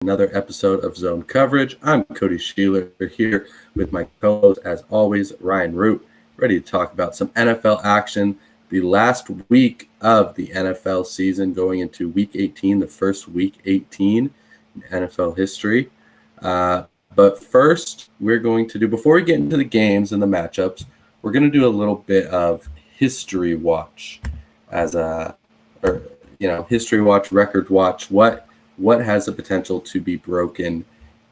another episode of Zone Coverage. I'm Cody Schoeler here with my co-host, as always, Ryan Root, ready to talk about some NFL action. The last week of the NFL season going into Week 18, the first Week 18 in NFL history. But first, we're going to do, before we get into the games and the matchups, we're going to do a little bit of history watch history watch, record watch. What has the potential to be broken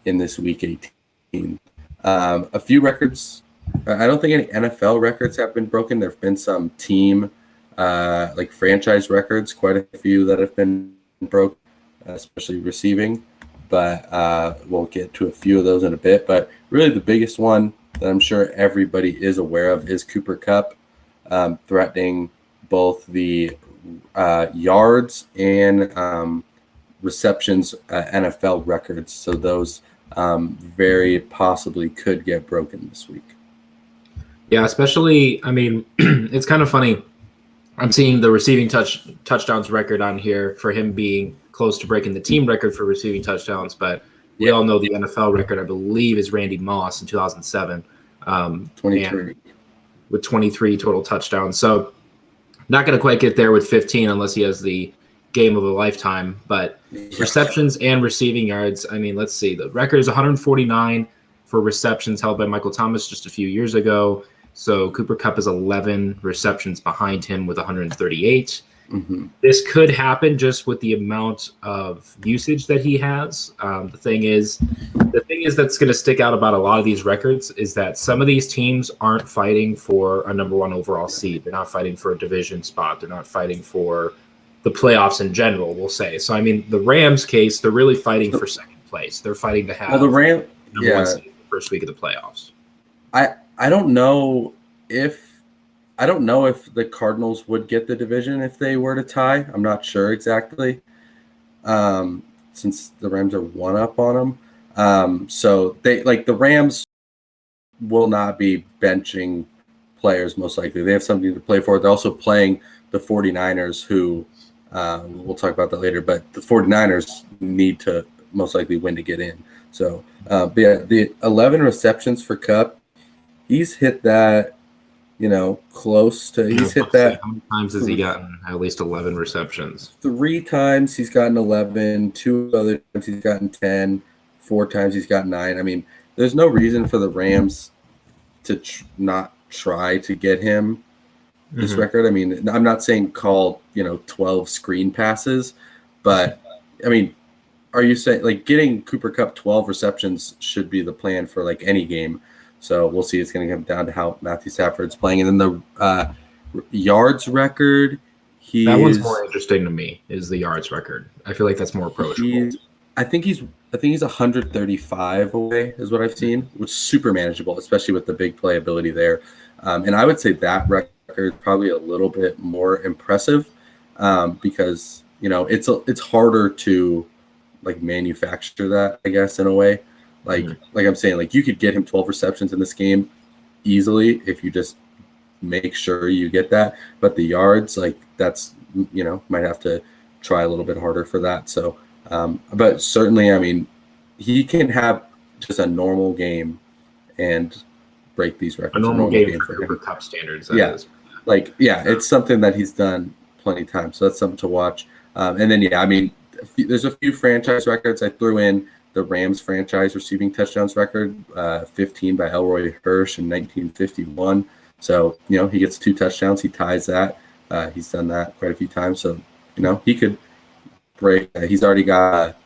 in this Week 18? A few records. I don't think any NFL records have been broken. There have been some team, franchise records, quite a few that have been broken, especially receiving. But we'll get to a few of those in a bit. But really the biggest one that I'm sure everybody is aware of is Cooper Kupp threatening both the yards and receptions NFL records. So those very possibly could get broken this week. Yeah, especially, it's kind of funny. I'm seeing the receiving touchdowns record on here for him being close to breaking the team record for receiving touchdowns, but we all know the NFL record, I believe, is Randy Moss in 2007. 23. With 23 total touchdowns. So not going to quite get there with 15 unless he has the game of a lifetime. But receptions and receiving yards, let's see. The record is 149 for receptions held by Michael Thomas just a few years ago. So Cooper Kupp is 11 receptions behind him with 138. Mm-hmm. This could happen just with the amount of usage that he has. The thing is that's going to stick out about a lot of these records is that some of these teams aren't fighting for a number one overall seed. They're not fighting for a division spot. They're not fighting for the playoffs in general, we'll say. So, the Rams case, they're really fighting for second place. They're fighting to have the Rams, one seed in the first week of the playoffs. I don't know if the Cardinals would get the division if they were to tie. I'm not sure exactly, since the Rams are one up on them. So the Rams will not be benching players most likely. They have something to play for. They're also playing the 49ers, who we'll talk about that later. But the 49ers need to most likely win to get in. So, the 11 receptions for Kupp, he's hit that. Close to. He's hit that. How many times has he gotten at least 11 receptions? 3 times he's gotten 11. 2 other times he's gotten 10. 4 times he's got 9. There's no reason for the Rams to not try to get him this record. I'm not saying call 12 screen passes, but are you saying getting Cooper Kupp 12 receptions should be the plan for any game? So we'll see. It's going to come down to how Matthew Stafford's playing. And then the yards record, that one's more interesting to me, is the yards record. I feel like that's more approachable. I think he's 135 away is what I've seen, which is super manageable, especially with the big playability there. And I would say that record is probably a little bit more impressive because, it's harder to manufacture that, I guess, in a way. Like I'm saying, you could get him 12 receptions in this game easily if you just make sure you get that. But the yards, that's, might have to try a little bit harder for that. So, but certainly, he can have just a normal game and break these records. A normal game for Cooper Kupp standards. It's something that he's done plenty of times. So that's something to watch. And then, there's a few franchise records I threw in. The Rams franchise receiving touchdowns record, 15 by Elroy Hirsch in 1951. So, he gets 2 touchdowns. He ties that. He's done that quite a few times. So, he could break. He's already got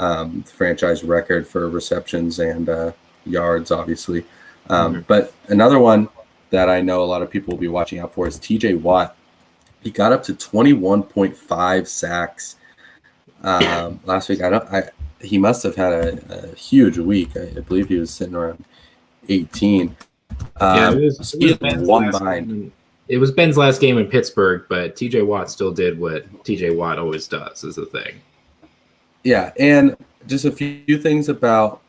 a franchise record for receptions and yards, obviously. But another one that I know a lot of people will be watching out for is TJ Watt. He got up to 21.5 sacks last week. He must have had a huge week. I believe he was sitting around 18. It was Ben's last game in Pittsburgh, but TJ Watt still did what TJ Watt always does, is the thing. Yeah, and just a few things about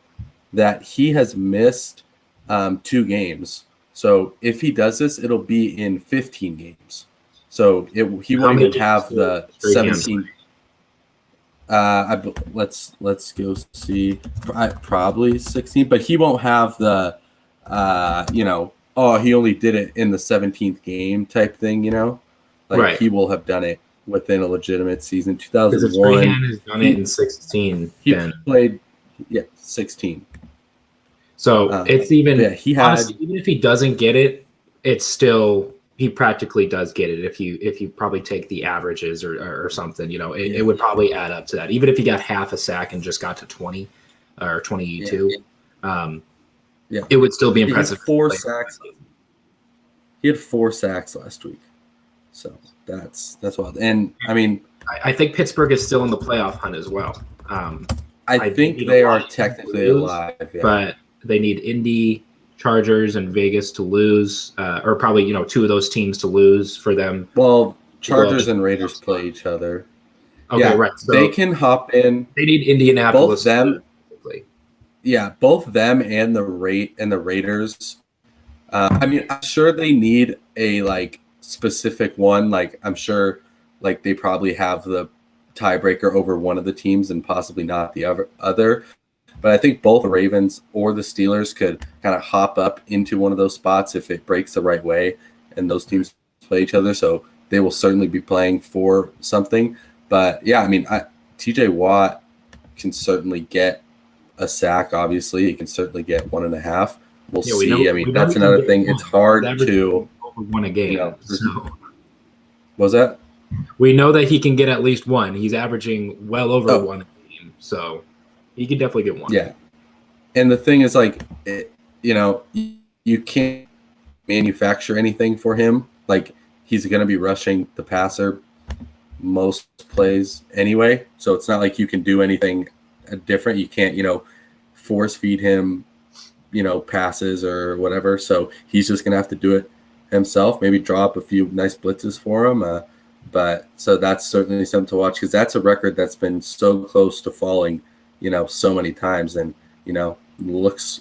that. He has missed 2 games. So if he does this, it'll be in 15 games. So he won't even have the 17. Let's go see. Probably 16, but he won't have the, he only did it in the 17th game type thing. Like Right. he will have done it within a legitimate season. Because if 2001, Strahan has done it in 16, he then played 16. so it's even he had honestly, even if he doesn't get it, it's still he practically does get it if you probably take the averages or something, it would probably add up to that. Even if he got half a sack and just got to 20 or 22, it would still be impressive. He had 4 sacks last week. So that's wild. And I mean, I think Pittsburgh is still in the playoff hunt as well. I think they are technically alive, but they need Indy, Chargers, and Vegas to lose, or probably 2 of those teams to lose for them. Well, Chargers and Raiders play each other. Okay, right. So they can hop in. They need Indianapolis. Both them and the Raiders. I'm sure they need a specific one. I'm sure they probably have the tiebreaker over one of the teams and possibly not the other. But I think both the Ravens or the Steelers could kind of hop up into one of those spots if it breaks the right way and those teams play each other. So they will certainly be playing for something. But TJ Watt can certainly get a sack. Obviously, he can certainly get 1.5. We'll see. That's another thing. It's hard to over 1 a game. So. What was that? We know that he can get at least 1. He's averaging well over 1 a game, so he could definitely get 1. Yeah, and the thing is, you can't manufacture anything for him. He's going to be rushing the passer most plays anyway, so it's not like you can do anything different. You can't, force feed him, passes or whatever. So he's just going to have to do it himself. Maybe draw up a few nice blitzes for him. But so that's certainly something to watch because that's a record that's been so close to falling, so many times. And, this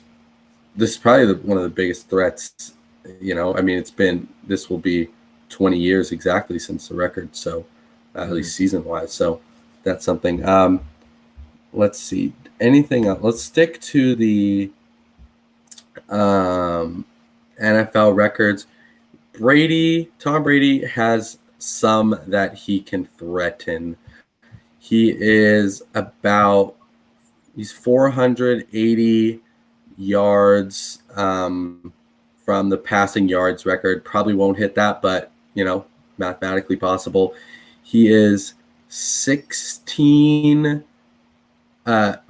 is probably one of the biggest threats, this will be 20 years exactly since the record. So at least season wise. So that's something. Let's see anything else. Let's stick to the NFL records. Tom Brady has some that he can threaten. He's 480 yards from the passing yards record. Probably won't hit that, but mathematically possible. He is 16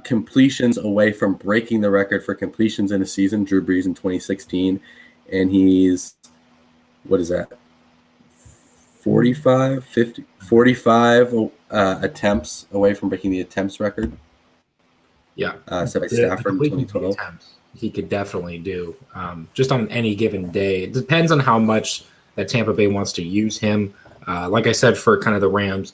completions away from breaking the record for completions in a season. Drew Brees in 2016, and he's 45 attempts away from breaking the attempts record. Yeah, set by Stafford in 2012. He could definitely do just on any given day. It depends on how much that Tampa Bay wants to use him. Like I said, for kind of the Rams,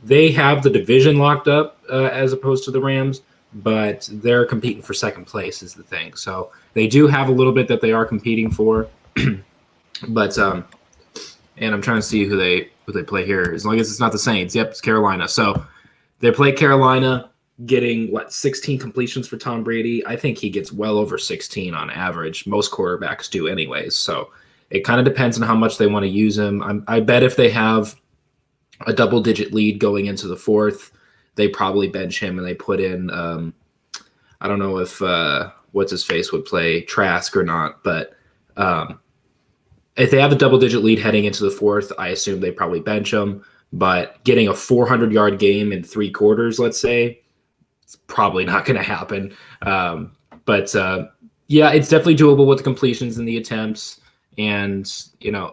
they have the division locked up as opposed to the Rams, but they're competing for second place is the thing. So they do have a little bit that they are competing for, but and I'm trying to see who they play here. As long as it's not the Saints, yep, it's Carolina. So they play Carolina, getting 16 completions for Tom Brady. I think he gets well over 16 on average. Most quarterbacks do, anyways. So it kind of depends on how much they want to use him. I bet if they have a double-digit lead going into the fourth, they probably bench him and they put in. I don't know if what's his face would play Trask or not, but if they have a double-digit lead heading into the fourth, I assume they probably bench him. But getting a 400-yard game in 3 quarters, let's say, it's probably not going to happen. But yeah, it's definitely doable with the completions and the attempts. And,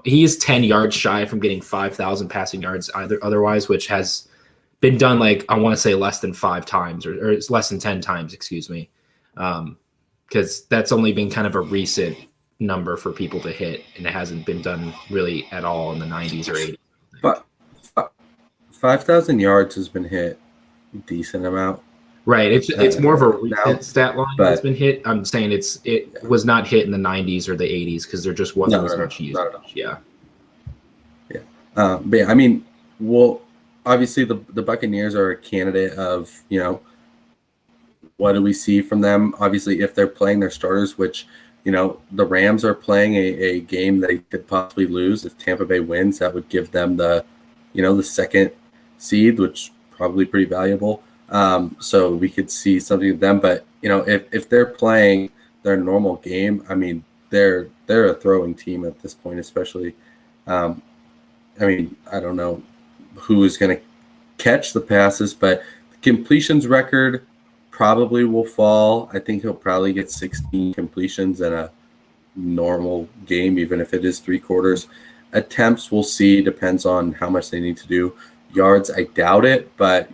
he's 10 yards shy from getting 5,000 passing yards otherwise, which has been done, I want to say less than 5 times or it's less than 10 times, excuse me. Because that's only been kind of a recent number for people to hit, and it hasn't been done really at all in the 90s or 80s. But 5,000 yards has been hit a decent amount. Right. It's more of a recent stat line that's been hit. I'm saying it was not hit in the 90s or the 80s because there just wasn't as much usage. Yeah. Yeah. But yeah, obviously the Buccaneers are a candidate of, what do we see from them? Obviously, if they're playing their starters, which, the Rams are playing a game that they could possibly lose. If Tampa Bay wins, that would give them the second seed, which probably pretty valuable. So we could see something with them. But, if they're playing their normal game, I mean, they're a throwing team at this point, especially. I don't know who is going to catch the passes, but the completions record probably will fall. I think he'll probably get 16 completions in a normal game, even if it is 3 quarters. Attempts we'll see, depends on how much they need to do. Yards, I doubt it, but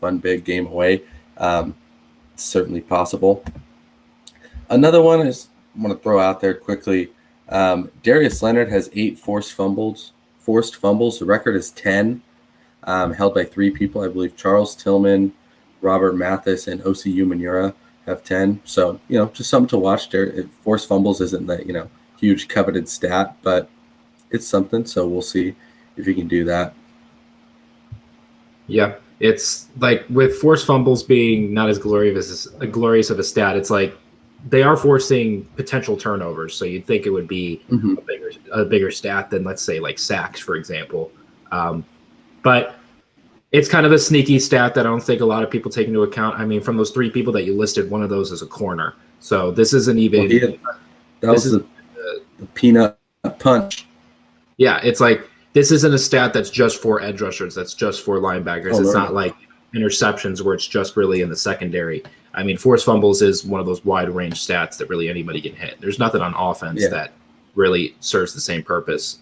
one big game away, certainly possible. Another one I want to throw out there quickly. Darius Leonard has 8 forced fumbles. The record is 10, held by 3 people. I believe Charles Tillman, Robert Mathis, and OCU Manura have 10. So, just something to watch there. Forced fumbles isn't that, huge coveted stat, but it's something. So we'll see if he can do that. Yeah, it's like with forced fumbles being not as glorious of a stat, it's like they are forcing potential turnovers. So you'd think it would be a bigger stat than, let's say, like sacks, for example. But it's kind of a sneaky stat that I don't think a lot of people take into account. I mean, from those 3 people that you listed, one of those is a corner. So this isn't even that was the peanut punch. Yeah, it's like this isn't a stat that's just for edge rushers. That's just for linebackers. It's not like interceptions where it's just really in the secondary. I mean, forced fumbles is one of those wide range stats that really anybody can hit. There's nothing on offense that really serves the same purpose.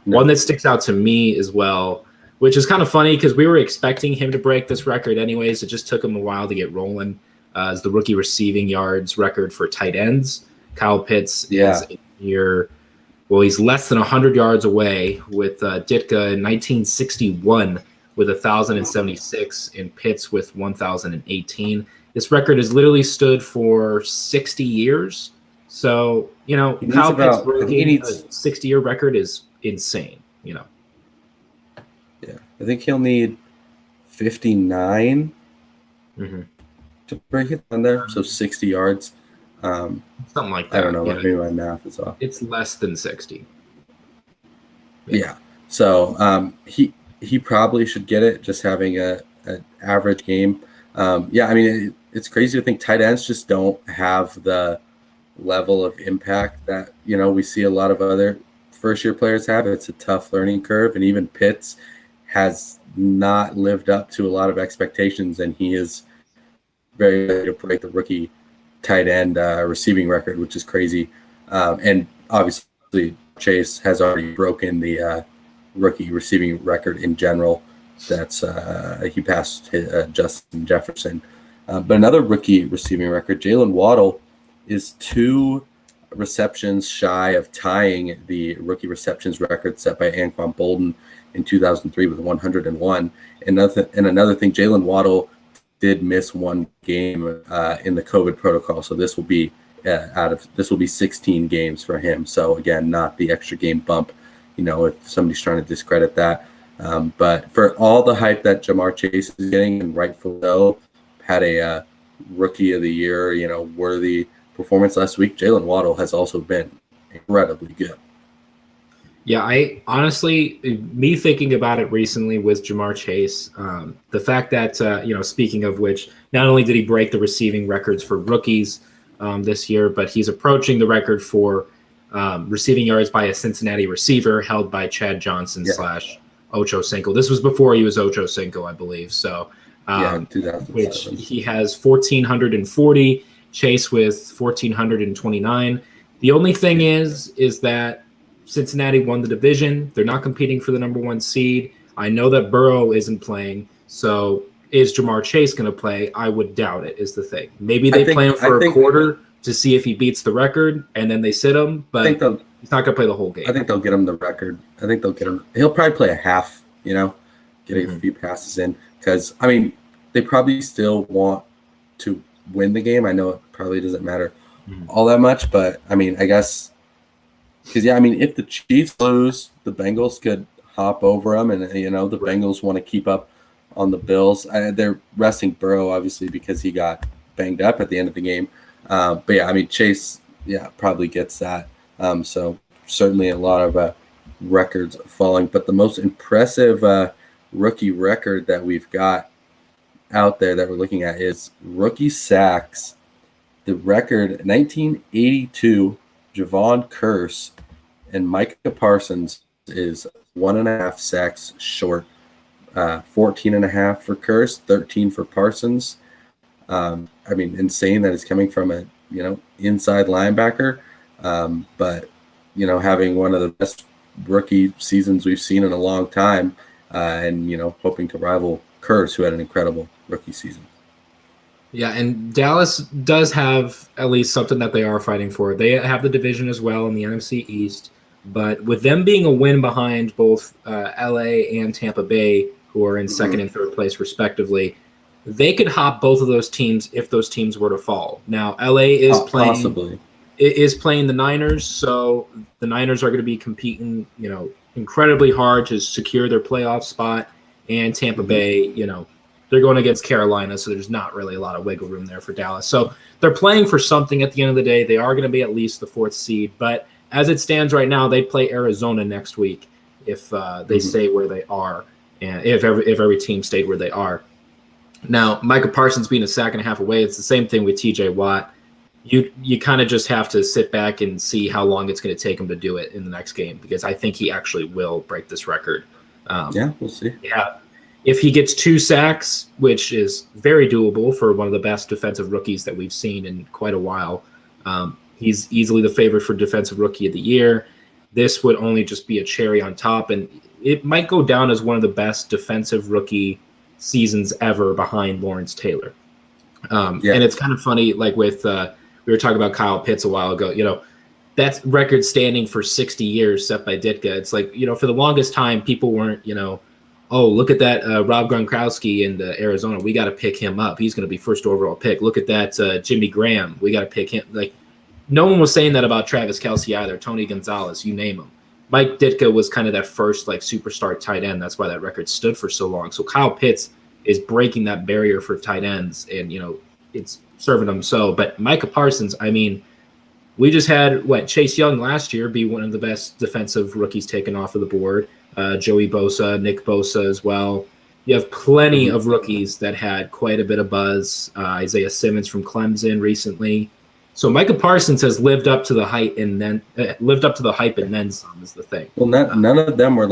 One that sticks out to me as well, which is kind of funny because we were expecting him to break this record anyways. It just took him a while to get rolling. Is the rookie receiving yards record for tight ends. Kyle Pitts is he's less than 100 yards away with Ditka in 1961 with 1,076 and Pitts with 1,018. This record has literally stood for 60 years. So, Kyle Pitts breaking a 60-year record is insane, Yeah, I think he'll need 59 to break it on there. So 60 yards. Something like that. I don't know. Maybe my math is off. It's less than 60. Yeah. So he probably should get it, just having an average game. It's crazy to think tight ends just don't have the level of impact that, we see a lot of other first-year players have. It's a tough learning curve, and even Pitts has not lived up to a lot of expectations, and he is very ready to break the rookie tight end receiving record, which is crazy. And obviously, Chase has already broken the rookie receiving record in general. That's he passed Justin Jefferson. But another rookie receiving record, Jalen Waddle, is 2 receptions shy of tying the rookie receptions record set by Anquan Baldwin in 2003 with 101. And another thing, Jalen Waddle did miss 1 game in the COVID protocol, so this will be 16 games for him. So again, not the extra game bump, if somebody's trying to discredit that. But for all the hype that Jamar Chase is getting, and rightfully so, had a rookie of the year, worthy performance last week. Jalen Waddle has also been incredibly good. Yeah, I honestly, me thinking about it recently with Jamar Chase, the fact that, speaking of which, not only did he break the receiving records for rookies this year, but he's approaching the record for receiving yards by a Cincinnati receiver held by Chad Johnson / Ocho Cinco. This was before he was Ocho Cinco, I believe. So, which he has 1,440, Chase with 1,429. The only thing is that Cincinnati won the division. They're not competing for the number 1 seed. I know that Burrow isn't playing. So is Jamar Chase going to play? I would doubt it, is the thing. Maybe they play him for a quarter to see if he beats the record, and then they sit him. But he's not going to play the whole game. I think they'll get him the record. I think they'll get him. He'll probably play a half, get a few passes in. Because, they probably still want to win the game. I know it probably doesn't matter all that much. But, I guess – because, if the Chiefs lose, the Bengals could hop over them, and the Bengals want to keep up on the Bills. They're resting Burrow obviously because he got banged up at the end of the game. But yeah, I mean Chase, probably gets that. So certainly a lot of records falling, but the most impressive rookie record that we've got out there that we're looking at is rookie sacks. The record 1982, Javon Curse and Micah Parsons is 1.5 sacks short. 14.5 for Curse, 13 for Parsons. I mean, insane that it's coming from a inside linebacker, but having one of the best rookie seasons we've seen in a long time, and hoping to rival Curse, who had an incredible rookie season. Yeah, and Dallas does have at least something that they are fighting for. They have the division as well in the NFC East, but with them being a win behind both LA and Tampa Bay, who are in second and third place respectively, they could hop both of those teams if those teams were to fall. Now, LA is playing the Niners, so the Niners are going to be competing, incredibly hard to secure their playoff spot. And Tampa Bay, they're going against Carolina, so there's not really a lot of wiggle room there for Dallas. So they're playing for something at the end of the day. They are going to be at least the 4th seed, but as it stands right now, they play Arizona next week if they stay where they are, and if every team stayed where they are. Now, Micah Parsons being a sack and a half away, it's the same thing with TJ Watt. You kind of just have to sit back and see how long it's going to take him to do it in the next game, because I think he actually will break this record. We'll see. Yeah. If he gets 2 sacks, which is very doable for one of the best defensive rookies that we've seen in quite a while, he's easily the favorite for Defensive Rookie of the Year. This would only just be a cherry on top, and it might go down as one of the best defensive rookie seasons ever behind Lawrence Taylor. And it's kind of funny, like with we were talking about Kyle Pitts a while ago, that's record standing for 60 years set by Ditka. It's like, for the longest time, people weren't, oh, look at that Rob Gronkowski in Arizona. We got to pick him up. He's going to be first overall pick. Look at that Jimmy Graham. We got to pick him. Like, no one was saying that about Travis Kelce either, Tony Gonzalez, you name him. Mike Ditka was kind of that first superstar tight end. That's why that record stood for so long. So Kyle Pitts is breaking that barrier for tight ends, and it's serving them so. But Micah Parsons, I mean, we just had Chase Young last year be one of the best defensive rookies taken off of the board. Joey Bosa, Nick Bosa as well. You have plenty of rookies that had quite a bit of buzz. Isaiah Simmons from Clemson recently. So Micah Parsons has lived up to the hype and then some is the thing. Well, none of them were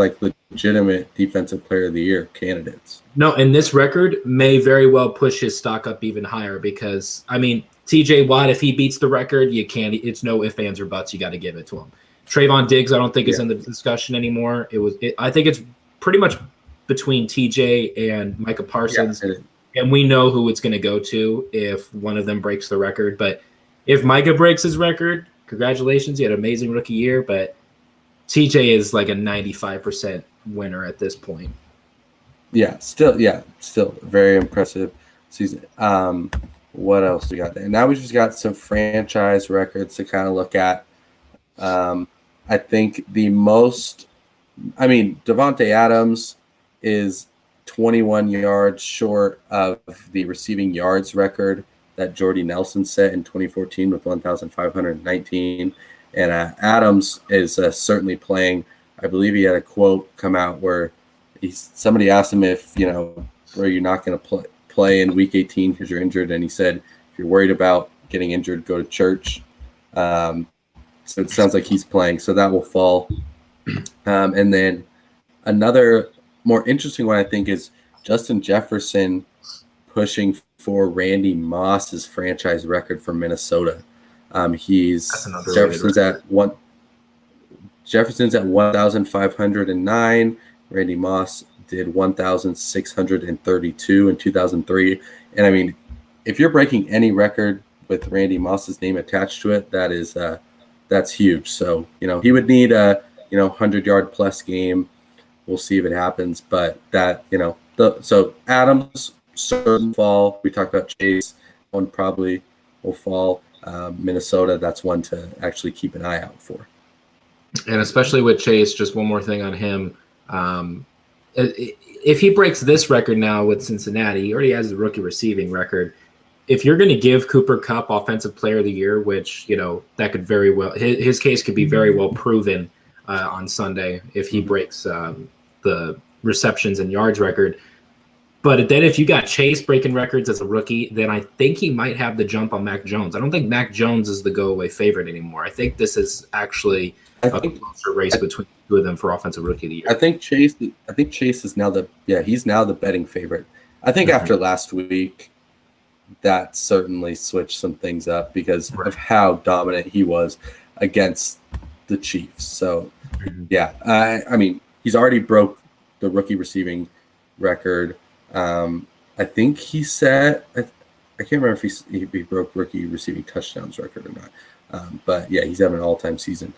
legitimate defensive player of the year candidates. No, and this record may very well push his stock up even higher because, I mean, TJ Watt, if he beats the record, it's no ifs, ands, or buts. You got to give it to him. Trayvon Diggs, I don't think is in the discussion anymore. I think it's pretty much between TJ and Micah Parsons, and we know who it's going to go to if one of them breaks the record. But if Micah breaks his record, congratulations, he had an amazing rookie year. But TJ is like a 95% winner at this point. Still very impressive season. What else we got there? Now we just got some franchise records to kind of look at. I think Devontae Adams is 21 yards short of the receiving yards record that Jordy Nelson set in 2014 with 1,519. And Adams is certainly playing. I believe he had a quote come out where somebody asked him if, are you not going to play in week 18 because you're injured? And he said, if you're worried about getting injured, go to church. So it sounds like he's playing, so that will fall. And then another more interesting one, I think, is Justin Jefferson pushing for Randy Moss's franchise record for Minnesota. Jefferson's at 1,509. Randy Moss did 1,632 in 2003. And I mean, if you're breaking any record with Randy Moss's name attached to it, that's huge. So, he would need a, 100-yard plus game. We'll see if it happens. But that, so Adams certain fall. We talked about Chase. One probably will fall. Minnesota, that's one to actually keep an eye out for. And especially with Chase, just one more thing on him. If he breaks this record now with Cincinnati, he already has the rookie receiving record. If you're going to give Cooper Kupp Offensive Player of the Year, which, that could very well, his case could be very well proven on Sunday if he breaks the receptions and yards record. But then if you got Chase breaking records as a rookie, then I think he might have the jump on Mac Jones. I don't think Mac Jones is the go-away favorite anymore. I think this is actually a closer race between the two of them for Offensive Rookie of the Year. I think Chase is now he's now the betting favorite. I think after last week, that certainly switched some things up because of how dominant he was against the Chiefs. So, I mean, he's already broke the rookie receiving record. I think he said I can't remember if he broke rookie receiving touchdowns record or not. But yeah, he's having an all-time season.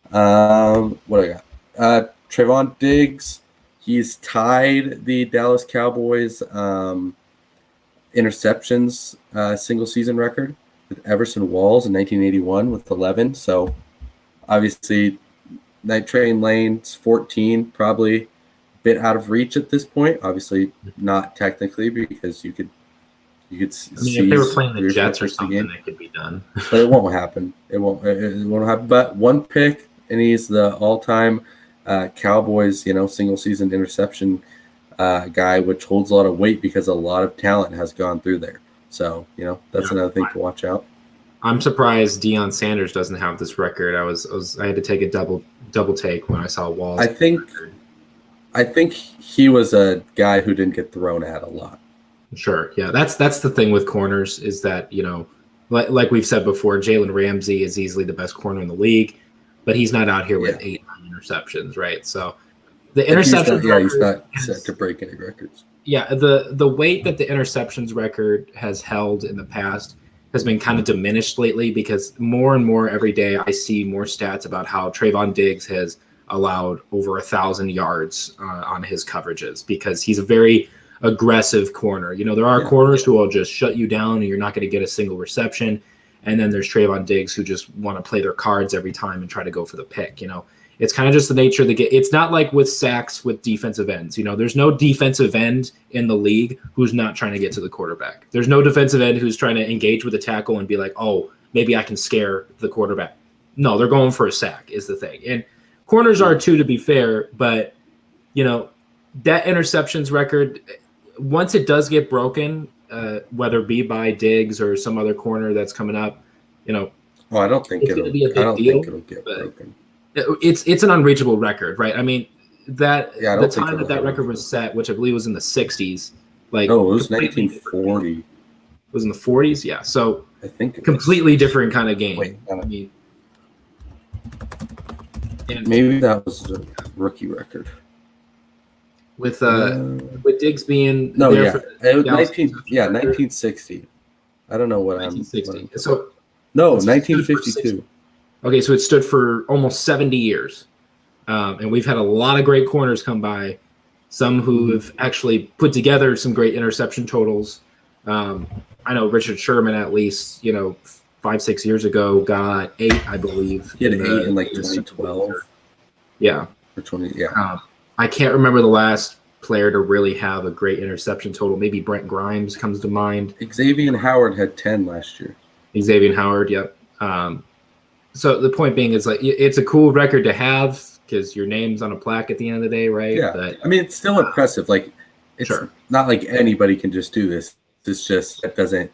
What I got? Trevon Diggs, he's tied the Dallas Cowboys interceptions single season record with Everson Walls in 1981 with 11. So obviously Night Train Lane's 14, probably a bit out of reach at this point. Obviously not technically because you could see if they were playing the Jets or something, that could be done. But it won't happen. It won't happen. But one pick, and he's the all-time Cowboys, single season interception guy, which holds a lot of weight because a lot of talent has gone through there. So, that's another thing to watch out. I'm surprised Deion Sanders doesn't have this record. I had to take a double take when I saw Walls. I think he was a guy who didn't get thrown at a lot. Sure. Yeah. That's the thing with corners is that, like we've said before, Jalen Ramsey is easily the best corner in the league, but he's not out here with 8 interceptions, right? So the interceptions he's not set to break any records. Yeah, the weight that the interceptions record has held in the past has been kind of diminished lately because more and more every day I see more stats about how Trevon Diggs has allowed over 1,000 yards on his coverages because he's a very aggressive corner. There are corners who will just shut you down and you're not going to get a single reception. And then there's Trevon Diggs who just want to play their cards every time and try to go for the pick. It's kind of just the nature of the game. It's not like with sacks with defensive ends. There's no defensive end in the league who's not trying to get to the quarterback. There's no defensive end who's trying to engage with a tackle and be like, oh, maybe I can scare the quarterback. No, they're going for a sack is the thing. And corners are too, to be fair. But, that interceptions record, once it does get broken, whether it be by Diggs or some other corner that's coming up, I don't think it'll get broken. It's an unreachable record, right? I mean, the time that record was set, which I believe was in the 60s, it was 1940. It was in the 40s, yeah. So I think completely different kind of game. Wait, maybe that was a rookie record. With Diggs being it was 1960. I don't know what 1960. So 1952. Okay, so it stood for almost 70 years. And we've had a lot of great corners come by, some who have actually put together some great interception totals. I know Richard Sherman, at least, 5-6 years ago, got 8, I believe. He had 8 in 2012. Yeah. Or 20, yeah. I can't remember the last player to really have a great interception total. Maybe Brent Grimes comes to mind. Xavier Howard had 10 last year. Xavier Howard, yep. So the point being is it's a cool record to have because your name's on a plaque at the end of the day, right? Yeah. But, I mean, it's still impressive. It's not like anybody can just do this. It's just TJ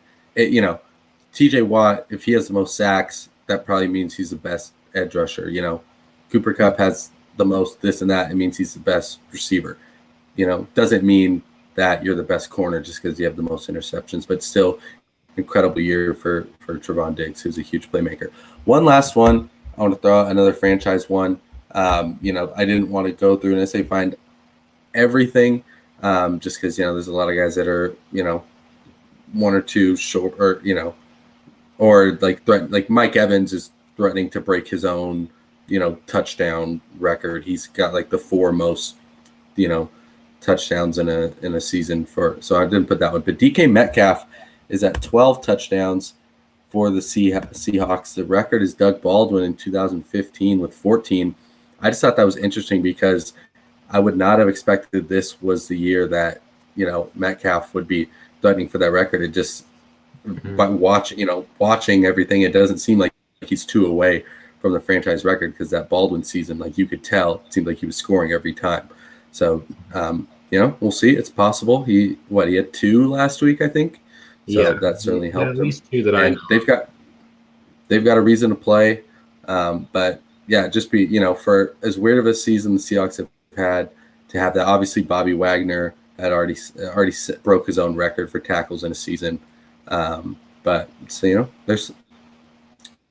Watt, if he has the most sacks, that probably means he's the best edge rusher. Cooper Kupp has the most this and that. It means he's the best receiver. Doesn't mean that you're the best corner just because you have the most interceptions, but still incredible year for Trevon Diggs, who's a huge playmaker. One last one. I want to throw out another franchise one. I didn't want to go through and say find everything just because, there's a lot of guys that are, one or two short or like Mike Evans is threatening to break his own, touchdown record. He's got the 4 most, touchdowns in a season so I didn't put that one. But DK Metcalf is at 12 touchdowns for the Seahawks. The record is Doug Baldwin in 2015 with 14. I just thought that was interesting because I would not have expected this was the year that, Metcalf would be threatening for that record. It just, by watching everything, it doesn't seem like he's 2 away from the franchise record, because that Baldwin season, like you could tell, it seemed like he was scoring every time. So, we'll see. It's possible. He had 2 last week, I think. So that certainly helped at least 2 that I know. They've got a reason to play. But yeah, just be, for as weird of a season the Seahawks have had, to have that. Obviously, Bobby Wagner had already broke his own record for tackles in a season. But so, there's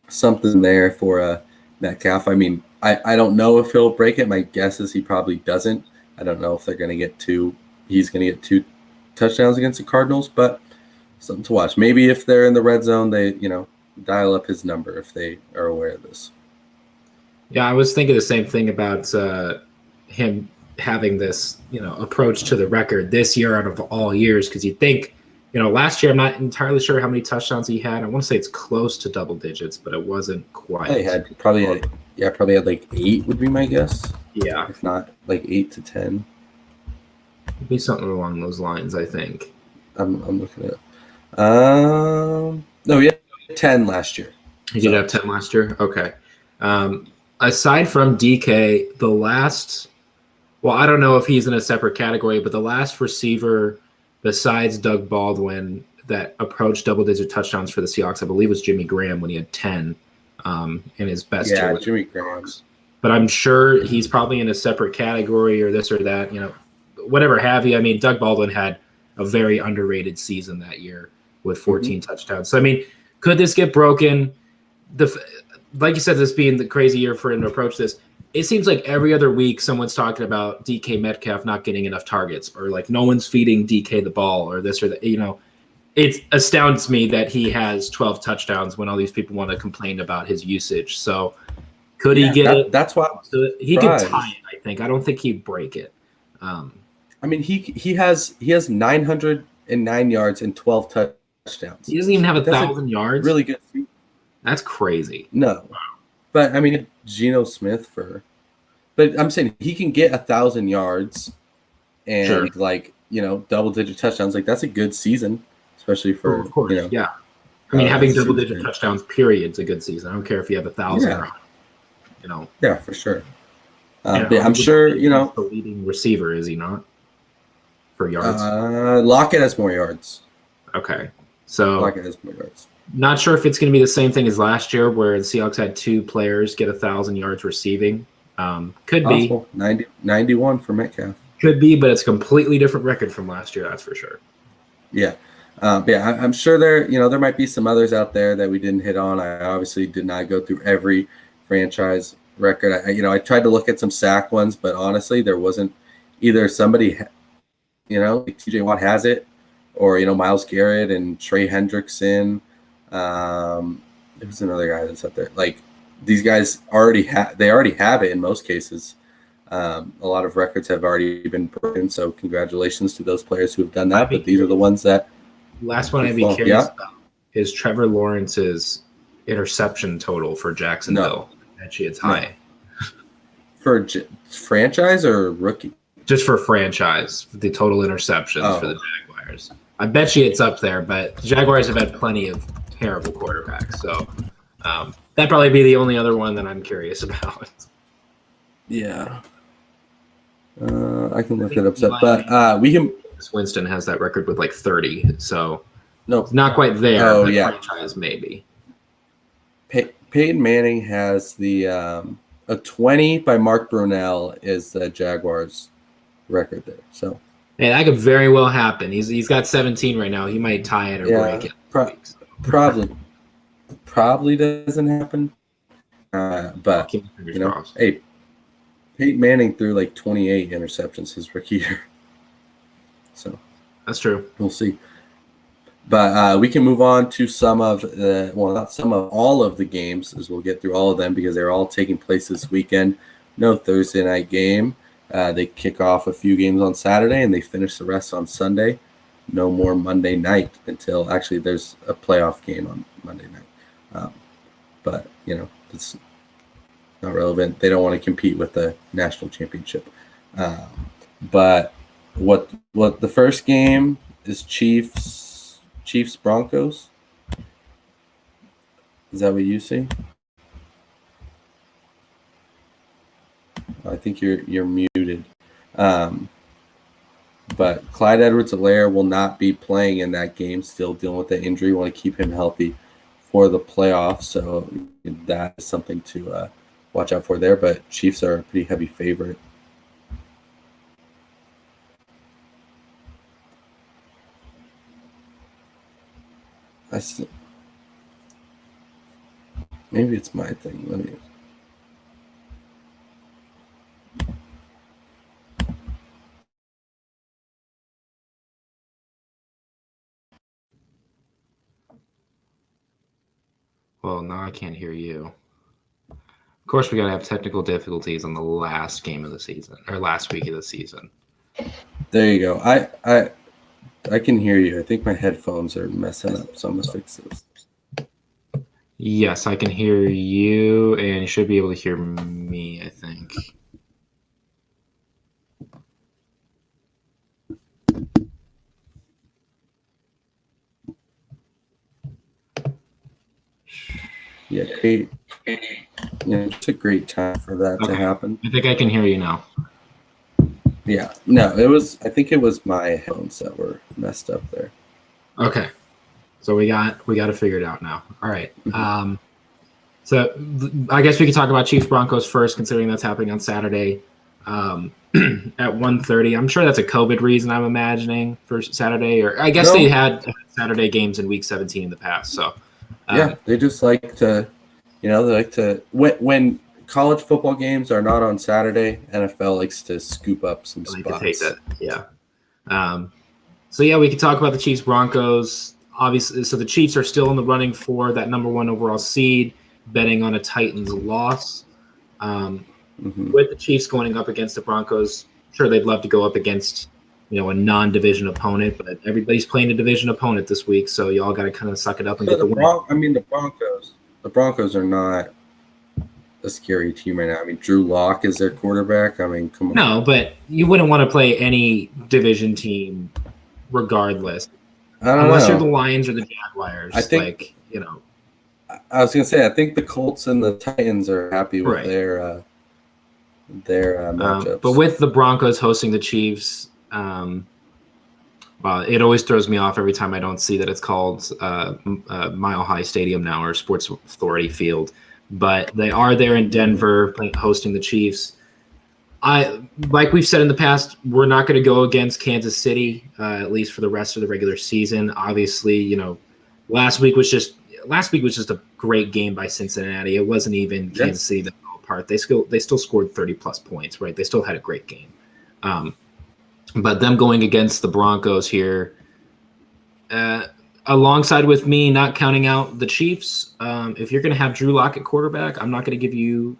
something there for Metcalf. I mean, I don't know if he'll break it. My guess is he probably doesn't. I don't know if they're going to get 2. He's going to get 2 touchdowns against the Cardinals, but something to watch. Maybe if they're in the red zone, they dial up his number if they are aware of this. Yeah, I was thinking the same thing about him having this, approach to the record this year out of all years, because you'd think, last year I'm not entirely sure how many touchdowns he had. I want to say it's close to double digits, but it wasn't quite. He probably had like 8 would be my guess. Yeah, if not like 8 to 10. It'd be something along those lines, I think. I'm looking at it. No, he had 10 last year. He did have 10 last year? Okay. Aside from DK, the last – well, I don't know if he's in a separate category, but the last receiver besides Doug Baldwin that approached double-digit touchdowns for the Seahawks, I believe, was Jimmy Graham when he had 10 in his best year. Yeah, Jimmy Graham. But I'm sure he's probably in a separate category or this or that, whatever have you. I mean, Doug Baldwin had a very underrated season that year with 14 touchdowns. So, I mean, could this get broken? Like you said, this being the crazy year for him to approach this, it seems like every other week someone's talking about DK Metcalf not getting enough targets, or like no one's feeding DK the ball, or this or that. It astounds me that he has 12 touchdowns when all these people want to complain about his usage. So could he get it? That's why he could tie it, I think. I don't think he'd break it. I mean, he has 909 yards and 12 touchdowns. He doesn't even have 1,000 yards. Really good. That's crazy. No, but I mean, Geno Smith but I'm saying he can get 1,000 yards and double-digit touchdowns. Like, that's a good season, especially for of course. Yeah. I mean, having double-digit touchdowns, period, is a good season. I don't care if you have 1,000 or 100. Yeah, for sure. I'm sure the leading receiver, is he not? For yards. Lockett has more yards. Okay, so Lockett has more yards. Not sure if it's going to be the same thing as last year, where the Seahawks had 2 players get 1,000 yards receiving. Could Possible. be 91 for Metcalf. Could be, but it's a completely different record from last year. That's for sure. Yeah, I'm sure there might be some others out there that we didn't hit on. I obviously did not go through every franchise record. I tried to look at some sack ones, but honestly, there wasn't either somebody, like TJ Watt has it, or Myles Garrett and Trey Hendrickson. There's another guy that's up there. Like, these guys already have it in most cases. A lot of records have already been broken, so congratulations to those players who have done that. But these are the ones that. Last one I'd be curious about is Trevor Lawrence's interception total for Jacksonville. Actually, it's high. For franchise or rookie? Just for franchise, the total interceptions for the Jaguars. I bet you it's up there, but the Jaguars have had plenty of terrible quarterbacks. So that'd probably be the only other one that I'm curious about. Yeah. I can look it up. But we can. Winston has that record with like 30. So no, it's not quite there. But franchise, maybe. Peyton Manning has the a 20 by Mark Brunell is the Jaguars record there. So hey, that could very well happen. He's got 17 right now. He might tie it or break it. Probably doesn't happen. But hey, Peyton Manning threw like 28 interceptions his rookie year. So that's true. We'll see. But we can move on to all of the games, as we'll get through all of them because they're all taking place this weekend. No Thursday night game. They kick off a few games on Saturday and they finish the rest on Sunday. No more Monday night until actually there's a playoff game on Monday night. But, it's not relevant. They don't want to compete with the national championship. But what the first game is Chiefs Broncos. Is that what you see? I think you're muted. But Clyde Edwards-Helaire will not be playing in that game, still dealing with the injury. We want to keep him healthy for the playoffs, so that is something to watch out for there. But Chiefs are a pretty heavy favorite. I see. Maybe it's my thing. Let me. Well, now I can't hear you. Of course, we got to have technical difficulties on the last game of the season, or last week of the season. There you go. I can hear you. I think my headphones are messing up, so I must fix those. Yes, I can hear you, and you should be able to hear me, I think. Yeah, great. Yeah, it's a great time for that to happen. I think I can hear you now. Yeah, no, I think it was my headphones that were messed up there. Okay, so we got to figure it out now. All right. Mm-hmm. So I guess we could talk about Chiefs Broncos first, considering that's happening on Saturday at 1:30. I'm sure that's a COVID reason, I'm imagining, for Saturday. Or I guess they had Saturday games in Week 17 in the past. So yeah, they just like to, they like to when college football games are not on Saturday, NFL likes to scoop up some spots. To take that, yeah. So yeah, we could talk about the Chiefs Broncos. Obviously, so the Chiefs are still in the running for that number 1 overall seed, betting on a Titans loss. With the Chiefs going up against the Broncos, sure they'd love to go up against a non-division opponent, but everybody's playing a division opponent this week, so y'all got to kind of suck it up and get the win. The Broncos are not a scary team right now. I mean, Drew Lock is their quarterback. I mean, come on. No, but you wouldn't want to play any division team regardless. Unless you're the Lions or the Jaguars. I think, I was going to say, I think the Colts and the Titans are happy with their matchups. But with the Broncos hosting the Chiefs, well, it always throws me off every time I don't see that it's called Mile High Stadium now, or Sports Authority Field. But they are there in Denver hosting the Chiefs. Like we've said in the past, we're not going to go against Kansas City, at least for the rest of the regular season. Obviously, last week was just a great game by Cincinnati. It wasn't even Kansas City that fell apart. They still scored 30+ points, right? They still had a great game. But them going against the Broncos here, alongside with me not counting out the Chiefs, if you're going to have Drew Lock at quarterback, I'm not going to give you,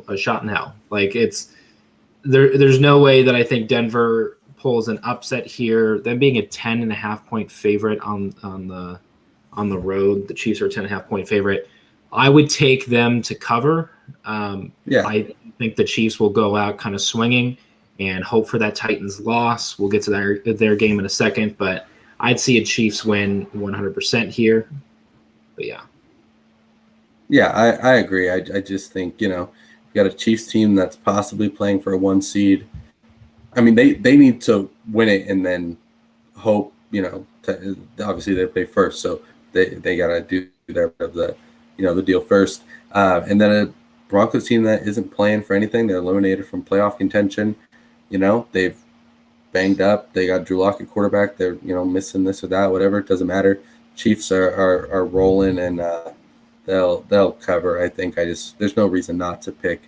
a shot in hell. Like there's no way that I think Denver pulls an upset here. Them being a 10.5 point favorite on the road, the Chiefs are a 10.5 point favorite. I would take them to cover. I think the Chiefs will go out kind of swinging and hope for that Titans loss. We'll get to their game in a second, but I'd see a Chiefs win 100% here. But yeah. Yeah, I agree. I just think, you got a Chiefs team that's possibly playing for a 1 seed. I mean, they need to win it and then hope, obviously they play first. So they got to do the deal first. And then a Broncos team that isn't playing for anything, they're eliminated from playoff contention. They've banged up. They got Drew Lock at quarterback. They're, missing this or that, whatever. It doesn't matter. Chiefs are rolling, and they'll cover. I think there's no reason not to pick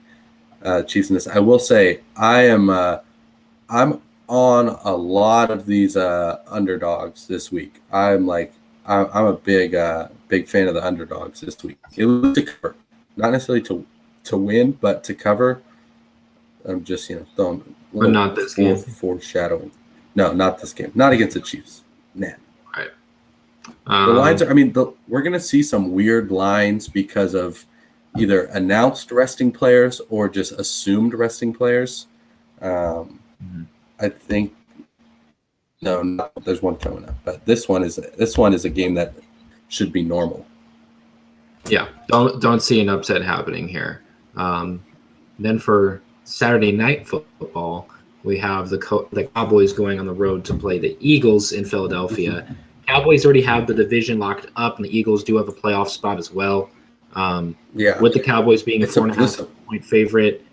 Chiefs in this. I will say I'm on a lot of these underdogs this week. I'm a big fan of the underdogs this week. It was to cover, not necessarily to win, but to cover. I'm just throwing. But not this game. Foreshadowing. No, not this game. Not against the Chiefs. Nah. Right. The lines are. I mean, we're gonna see some weird lines because of either announced resting players or just assumed resting players. I think no, there's one coming up, but this one is a game that should be normal. Yeah, don't see an upset happening here. Then for Saturday night football, we have the Cowboys going on the road to play the Eagles in Philadelphia. Cowboys already have the division locked up, and the Eagles do have a playoff spot as well. With the Cowboys being a 4.5 point favorite,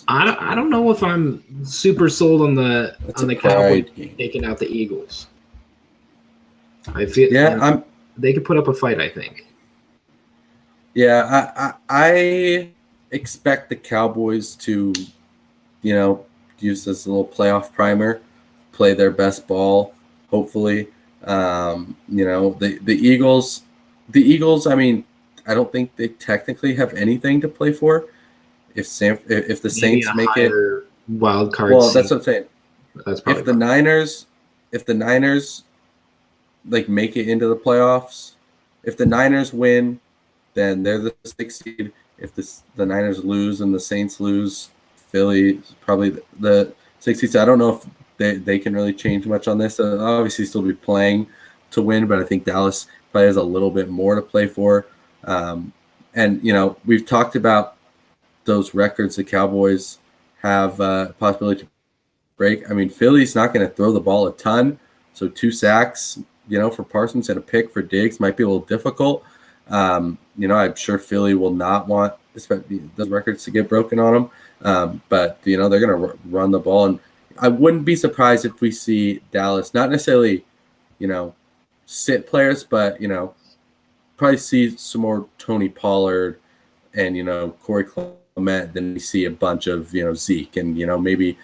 I don't know if I'm super sold on the Cowboys taking out the Eagles. I feel they could put up a fight, I think. Yeah, I expect the Cowboys to, use this little playoff primer, play their best ball, hopefully. The Eagles, I mean, I don't think they technically have anything to play for. If the Saints make it wild card, well, that's what I'm saying. That's if the Niners like make it into the playoffs, if the Niners win, then they're the 6th seed. If the Niners lose and the Saints lose, Philly is probably the 6th seed. So I don't know if they can really change much on this. They'll obviously still be playing to win, but I think Dallas probably has a little bit more to play for. And we've talked about those records the Cowboys have possibility to break. I mean, Philly's not going to throw the ball a ton, so 2 sacks, for Parsons and a pick for Diggs might be a little difficult. I'm sure Philly will not want those records to get broken on them, but they're going to run the ball, and I wouldn't be surprised if we see Dallas not necessarily, sit players, but probably see some more Tony Pollard and Corey Clement than we see a bunch of Zeke and maybe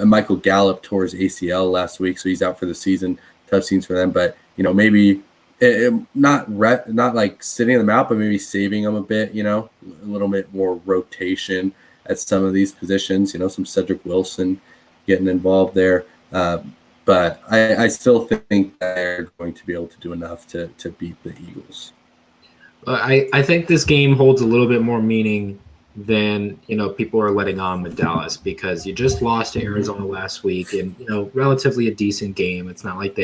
Michael Gallup tore his ACL last week, so he's out for the season. Tough scenes for them, but maybe not like sitting them out, but maybe saving them a bit. A little bit more rotation at some of these positions. Some Cedric Wilson getting involved there. But I still think they're going to be able to do enough to beat the Eagles. I think this game holds a little bit more meaning than people are letting on with Dallas, because you just lost to Arizona last week, and relatively a decent game. It's not like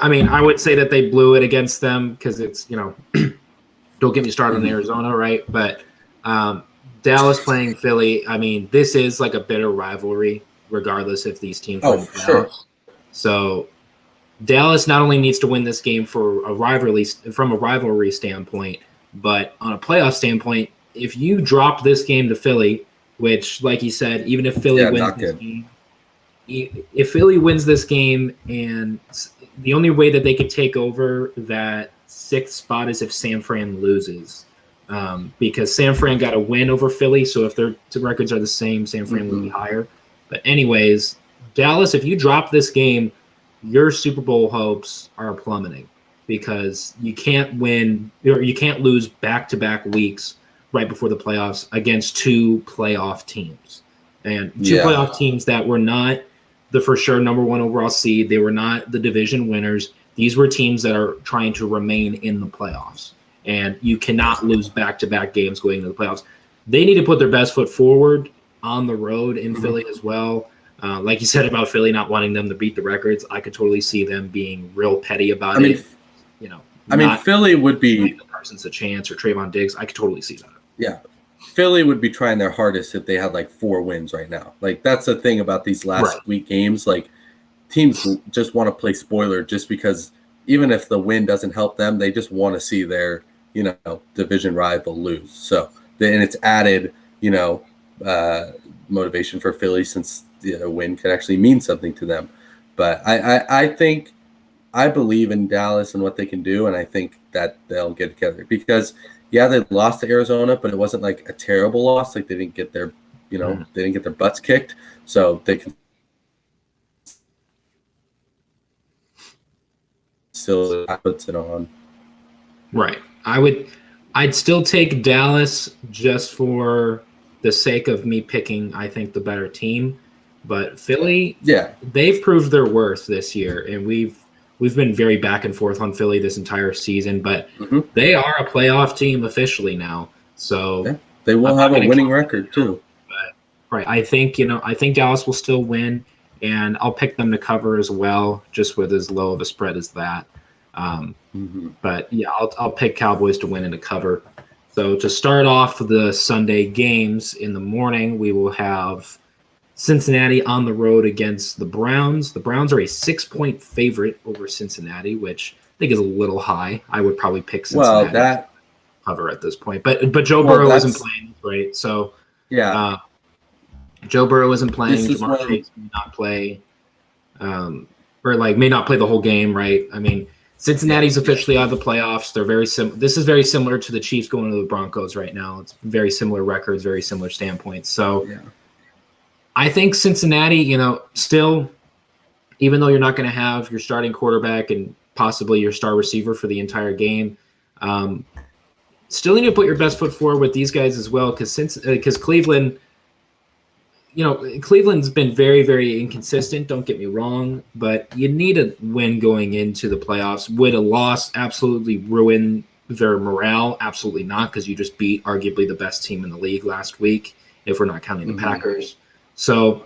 I mean, I would say that they blew it against them because it's don't get me started on Arizona, right? But Dallas playing Philly, I mean, this is like a bitter rivalry, regardless if these teams win the playoffs. So Dallas not only needs to win this game from a rivalry standpoint, but on a playoff standpoint, if you drop this game to Philly, which, like you said, even if Philly wins this game, if Philly wins this game, and the only way that they could take over that 6th spot is if San Fran loses, because San Fran got a win over Philly. So if their records are the same, San Fran will be higher. But anyways, Dallas, if you drop this game, your Super Bowl hopes are plummeting, because you can't win or you can't lose back-to-back weeks right before the playoffs against 2 playoff teams, and 2 playoff teams that were not the for sure number 1 overall seed. They were not the division winners. These were teams that are trying to remain in the playoffs, and you cannot lose back-to-back games going into the playoffs. They need to put their best foot forward on the road in Philly as well. Like you said about Philly not wanting them to beat the records, I could totally see them being real petty about it. Philly would be Parsons a chance or Trayvon Diggs. I could totally see that. Yeah, Philly would be trying their hardest if they had like 4 wins right now. Like, that's the thing about these last week games. Like, teams just want to play spoiler just because even if the win doesn't help them, they just want to see their division rival lose. So and it's added motivation for Philly, since a win could actually mean something to them. But I believe in Dallas and what they can do, and I think that they'll get together, because they lost to Arizona, but it wasn't like a terrible loss. Like, they didn't get their they didn't get their butts kicked, so they can still puts it on. Right. I'd still take Dallas just for the sake of me picking, I think, the better team. But Philly, they've proved their worth this year, and we've been very back and forth on Philly this entire season, but they are a playoff team officially now. So they will have a winning record too. But Right. I think Dallas will still win, and I'll pick them to cover as well, just with as low of a spread as that. But yeah, I'll pick Cowboys to win and to cover. So to start off the Sunday games in the morning, we will have Cincinnati on the road against the Browns. The Browns are a 6-point favorite over Cincinnati, which I think is a little high. I would probably pick Cincinnati to cover at this point. But Joe Burrow isn't playing, right? So yeah, Joe Burrow isn't playing. Jamar Chase may not play, may not play the whole game, right? I mean, Cincinnati's officially out of the playoffs. They're very This is very similar to the Chiefs going to the Broncos right now. It's very similar records, very similar standpoints. So I think Cincinnati, still, even though you're not going to have your starting quarterback and possibly your star receiver for the entire game, still need to put your best foot forward with these guys as well, because Cleveland. Cleveland's been very, very inconsistent. Don't get me wrong, but you need a win going into the playoffs. Would a loss absolutely ruin their morale? Absolutely not, because you just beat arguably the best team in the league last week, if we're not counting the Packers. So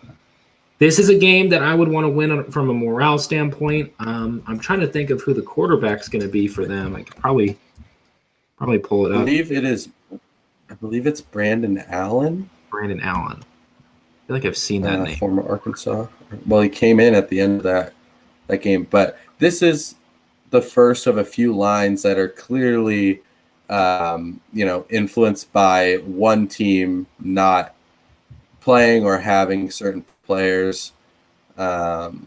this is a game that I would want to win from a morale standpoint. I'm trying to think of who the quarterback's going to be for them. I could probably pull it up. I believe it's Brandon Allen. Brandon Allen. I feel like I've seen that name. Former Arkansas. Well, he came in at the end of that game. But this is the first of a few lines that are clearly, influenced by one team not playing or having certain players. Like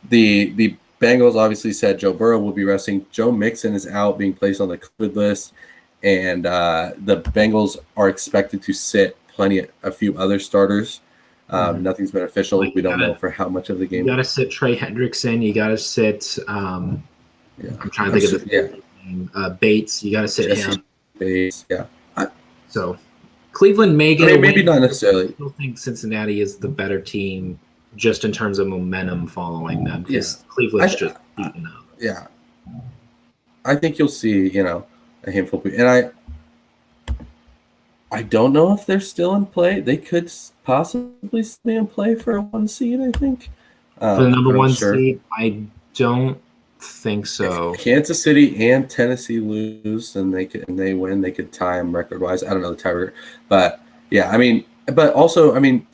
the Bengals obviously said Joe Burrow will be resting. Joe Mixon is out, being placed on the COVID list. And the Bengals are expected to sit a few other starters. Nothing's been official. We don't know for how much of the game. You got to sit Trey Hendrickson. You got to sit. I'm trying to think of the name. Bates. You got to sit him. Bates. Yeah. So Cleveland may get. Maybe not necessarily. I still think Cincinnati is the better team, just in terms of momentum following them. Because Cleveland's just beaten up. Yeah. I think you'll see. A handful of people, and I don't know if they're still in play. They could possibly stay in play for a 1 seed, I think. For the number 1 seed, I don't think so. If Kansas City and Tennessee lose, and they win, they could tie them record-wise. I don't know the tiebreaker. But, yeah,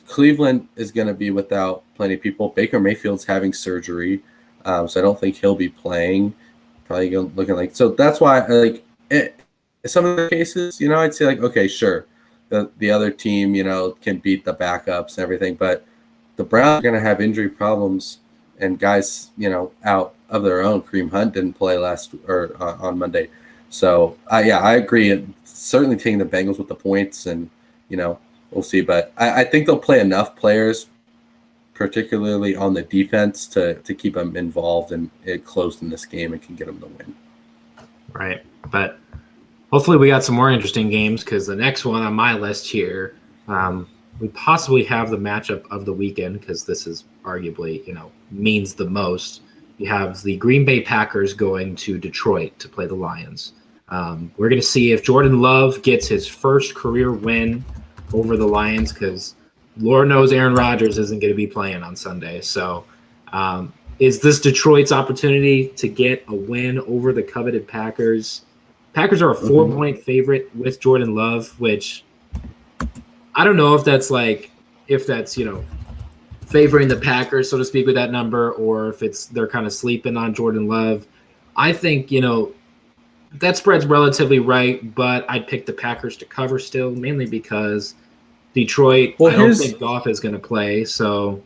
Cleveland is going to be without plenty of people. Baker Mayfield's having surgery, so I don't think he'll be playing. Probably looking like – so that's why, some of the cases, I'd say okay, sure, the other team, can beat the backups and everything, but the Browns are going to have injury problems and guys, out of their own. Kareem Hunt didn't play on Monday, so I agree. Certainly taking the Bengals with the points, and we'll see, but I think they'll play enough players, particularly on the defense, to keep them involved and close in this game and can get them to win. Right, but. Hopefully we got some more interesting games, because the next one on my list here, we possibly have the matchup of the weekend, because this is arguably, means the most. You have the Green Bay Packers going to Detroit to play the Lions. We're going to see if Jordan Love gets his first career win over the Lions, because Lord knows Aaron Rodgers isn't going to be playing on Sunday. So is this Detroit's opportunity to get a win over the coveted Packers? Packers are a 4-point favorite with Jordan Love, which I don't know if that's favoring the Packers, so to speak, with that number, or if they're kind of sleeping on Jordan Love. I think, that spread's relatively right, but I'd pick the Packers to cover still, mainly because Detroit, I don't think Goff is going to play, so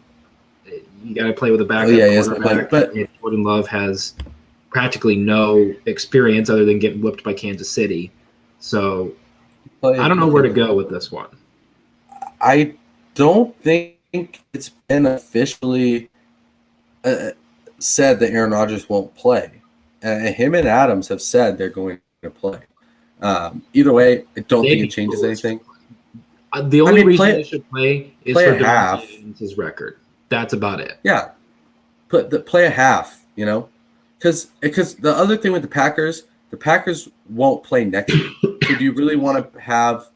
you got to play with a backup quarterback. But if Jordan Love has practically no experience other than getting whipped by Kansas City. So I don't know where to go with this one. I don't think it's been officially said that Aaron Rodgers won't play. Him and Adams have said they're going to play. Either way, I don't think it changes anything. The only reason they should play is for half his record. That's about it. Yeah. Play a half, Because the other thing with the Packers won't play next week. So do you really want to have,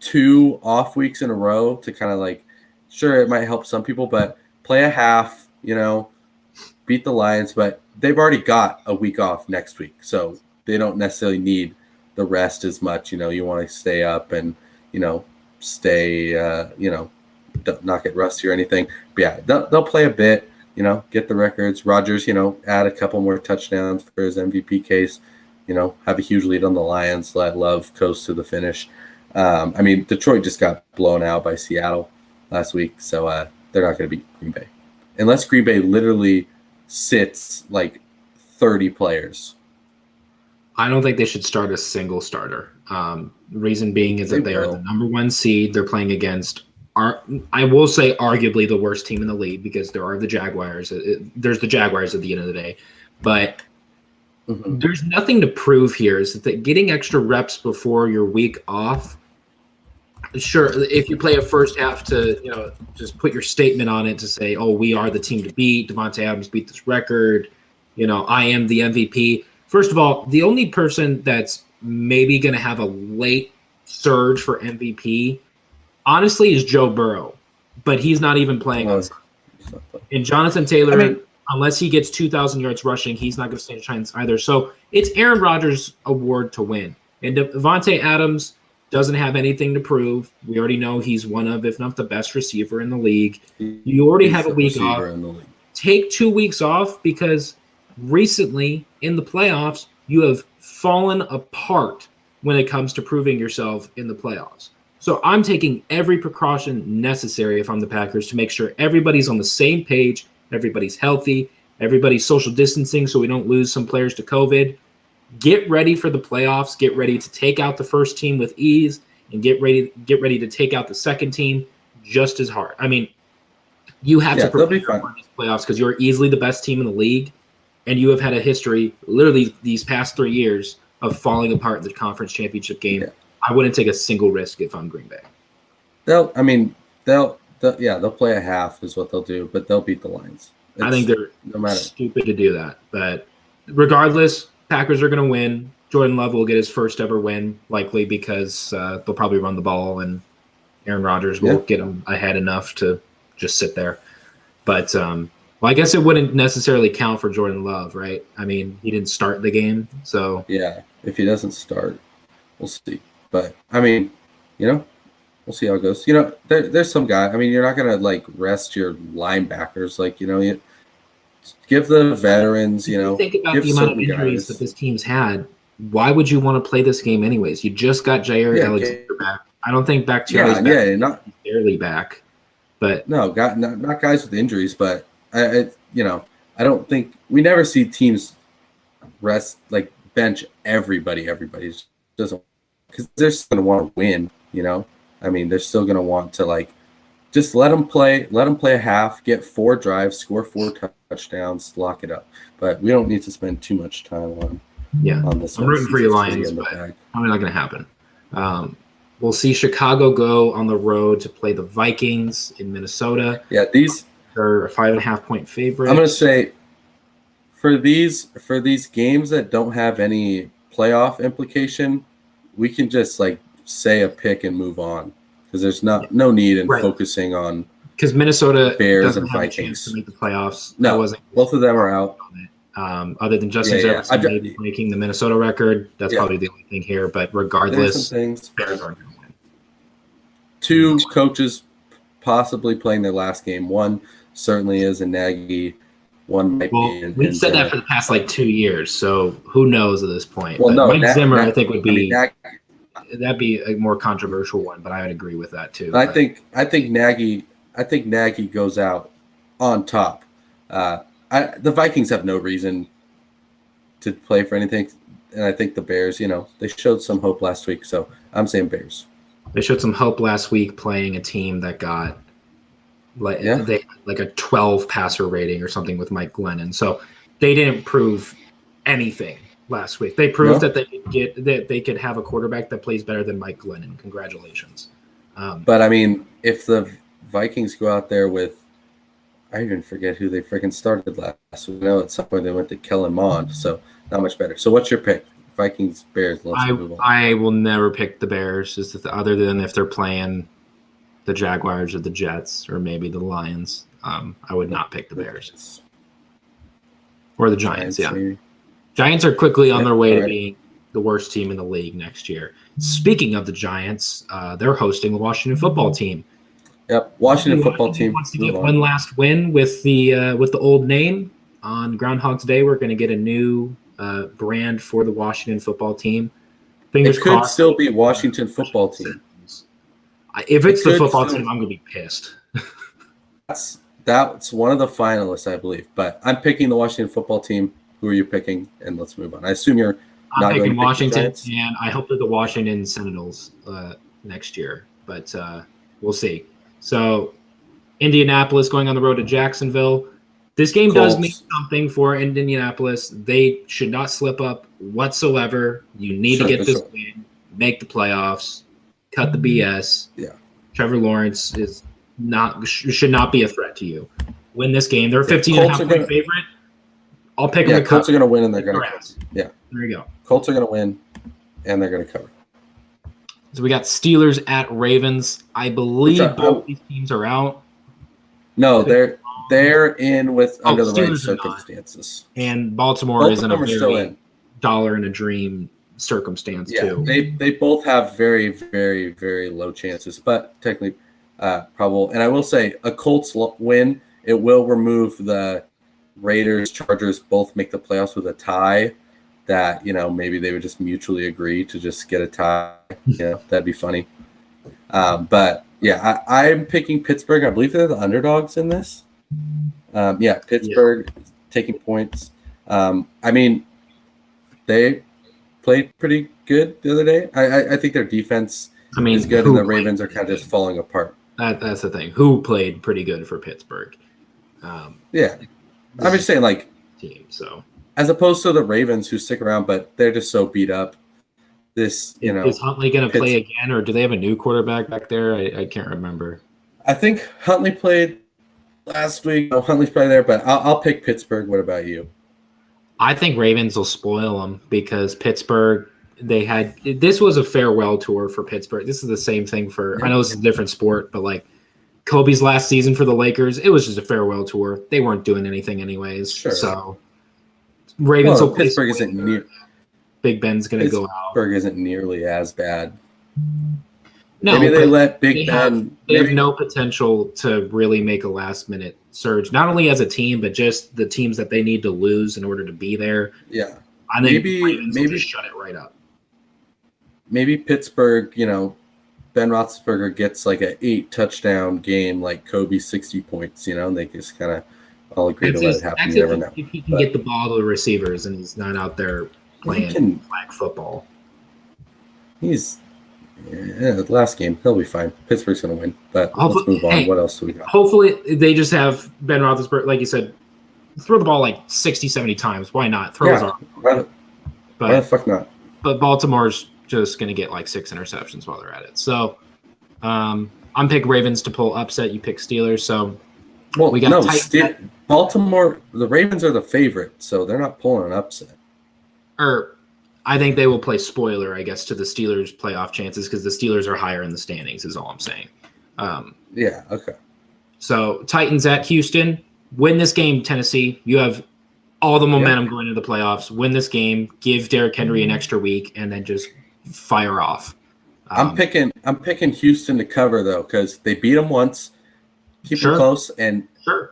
2 off weeks in a row to kind of like, sure, it might help some people, but play a half, beat the Lions, but they've already got a week off next week. So they don't necessarily need the rest as much. You want to stay up and, stay, not get rusty or anything. But yeah, they'll play a bit, get the records. Rodgers, add a couple more touchdowns for his MVP case, have a huge lead on the Lions, let Love coast to the finish. Detroit just got blown out by Seattle last week, so they're not going to beat Green Bay. Unless Green Bay literally sits like 30 players. I don't think they should start a single starter. Reason being is that they are the number 1 seed. They're playing against, I will say, arguably the worst team in the league, because there are the Jaguars. There's the Jaguars at the end of the day. But there's nothing to prove here. Is that getting extra reps before your week off, sure, if you play a first half to, just put your statement on it to say, oh, we are the team to beat. Devontae Adams beat this record. I am the MVP. First of all, the only person that's maybe going to have a late surge for MVP, honestly, is Joe Burrow. But he's not even playing. And Jonathan Taylor, unless he gets 2,000 yards rushing, he's not going to stand a chance either. So it's Aaron Rodgers' award to win. And Devontae Adams doesn't have anything to prove. We already know he's one of, if not the best receiver in the league. You already have a week off. Take 2 weeks off, because recently in the playoffs, you have fallen apart when it comes to proving yourself in the playoffs. So I'm taking every precaution necessary if I'm the Packers to make sure everybody's on the same page, everybody's healthy, everybody's social distancing so we don't lose some players to COVID. Get ready for the playoffs. Get ready to take out the first team with ease, and get ready to take out the second team just as hard. You have to prepare for these playoffs because you're easily the best team in the league, and you have had a history, literally these past 3 years, of falling apart in the conference championship game. Yeah. I wouldn't take a single risk if I'm Green Bay. They'll play a half is what they'll do, but they'll beat the Lions. I think they're stupid to do that. But regardless, Packers are going to win. Jordan Love will get his first ever win, likely, because they'll probably run the ball, and Aaron Rodgers will get him ahead enough to just sit there. But I guess it wouldn't necessarily count for Jordan Love, right? He didn't start the game, so yeah. If he doesn't start, we'll see. But we'll see how it goes. There's some guy. You're not gonna rest your linebackers. You give the veterans. Think about the amount of injuries that this team's had. Why would you want to play this game anyways? You just got Jair Alexander back. I don't think Bakhtiari's not barely back, but no, not guys with injuries. But I don't think we never see teams rest bench everybody. Everybody doesn't, because they're still going to want to win. They're still going to want to just let them play a half, get 4 drives, score 4 touchdowns, lock it up. But we don't need to spend too much time on this. I'm rooting for your Lions, but probably not going to happen. We'll see Chicago go on the road to play the Vikings in Minnesota. Yeah, these are a 5.5-point favorite. I'm going to say for these games that don't have any playoff implication, we can just say a pick and move on, because there's no need in focusing on, because Minnesota Bears doesn't and have Vikings a chance to make the playoffs. No, both of them are out. Other than Justin Jefferson maybe making the Minnesota record, that's probably the only thing here. But regardless, Bears aren't going to win. 2 coaches possibly playing their last game. One certainly is, and Nagy. One might be. We've said that for the past 2 years, so who knows at this point? Well, but Mike Zimmer, I think, would be that'd be a more controversial one, but I would agree with that too. I think Nagy goes out on top. The Vikings have no reason to play for anything, and I think the Bears, they showed some hope last week, so I'm saying Bears. They showed some hope last week playing a team that got a 12 passer rating or something with Mike Glennon. So they didn't prove anything last week. They proved that they could have a quarterback that plays better than Mike Glennon. Congratulations. But if the Vikings go out there with, I even forget who they freaking started last week. At some point they went to Kellen Mond, so not much better. So what's your pick? Vikings, Bears. Let's move on. I will never pick the Bears, other than if they're playing the Jaguars or the Jets or maybe the Lions. I would not pick the Bears or the Giants. Yeah, maybe. Giants are quickly on their way to being the worst team in the league next year. Speaking of the Giants, they're hosting the Washington football team. Yep, Washington football team wants to get one last win with the old name. On Groundhog's Day, we're going to get a new brand for the Washington football team. Fingers crossed. It could still be Washington football team. If it's the football team, I'm going to be pissed. That's one of the finalists, I believe. But I'm picking the Washington football team. Who are you picking? And let's move on. I assume you're not picking going to Washington, and I hope that the Washington Sentinels next year. But we'll see. So Indianapolis going on the road to Jacksonville. This game does mean something for Indianapolis. They should not slip up whatsoever. You need to get this win, make the playoffs, cut the BS. Yeah. Trevor Lawrence should not be a threat to you. Win this game. They're a 15.5-point favorite. I'll pick them to cover. Colts are going to win, and they're going to cover. Yeah. There you go. Colts are going to win, and they're going to cover. So we got Steelers at Ravens. I believe both these teams are out. No, they're in with under the right circumstances. And Baltimore is in a very dollar and a dream circumstance too. They both have very, very, very low chances, but technically probable. And I will say a Colts win, it will remove the Raiders, Chargers both make the playoffs with a tie. That, maybe they would just mutually agree to just get a tie. That'd be funny. But yeah, I'm picking Pittsburgh. I believe they're the underdogs in this. Pittsburgh taking points. They played pretty good the other day. I think their defense is good, and the Ravens are kind of just falling apart. That's the thing. Who played pretty good for Pittsburgh? I'm just saying, team. So as opposed to the Ravens, who stick around, but they're just so beat up. Is Huntley going to play again, or do they have a new quarterback back there? I can't remember. I think Huntley played last week. No, Huntley's probably there, but I'll pick Pittsburgh. What about you? I think Ravens will spoil them because Pittsburgh, this was a farewell tour for Pittsburgh. This is the same thing I know this is a different sport, but Kobe's last season for the Lakers, it was just a farewell tour. They weren't doing anything anyways. Sure. So Ravens will Pittsburgh isn't near. Big Ben's going to go out. Pittsburgh isn't nearly as bad. No, maybe they let Big Ben. They have no potential to really make a last-minute surge, not only as a team, but just the teams that they need to lose in order to be there. Yeah. I think Ravens will just shut it right up. Maybe Pittsburgh, Ben Roethlisberger gets an 8-touchdown game like Kobe's 60 points, and they just kind of all agree to let it happen. You never know. If he can get the ball to the receivers and he's not out there playing flag football. Last game, he'll be fine. Pittsburgh's going to win, but let's move on. What else do we got? Hopefully, they just have Ben Roethlisberger, like you said, throw the ball 60, 70 times. Why not? Throw his arm. Why the fuck not? But Baltimore's just going to get 6 interceptions while they're at it. So I'm picking Ravens to pull upset. You pick Steelers. So we got Baltimore. The Ravens are the favorite, so they're not pulling an upset. I think they will play spoiler, I guess, to the Steelers' playoff chances because the Steelers are higher in the standings, is all I'm saying. Okay. So Titans at Houston. Win this game, Tennessee. You have all the momentum going into the playoffs. Win this game. Give Derrick Henry an extra week, and then just fire off. I'm picking Houston to cover though because they beat them once. Keep it close, and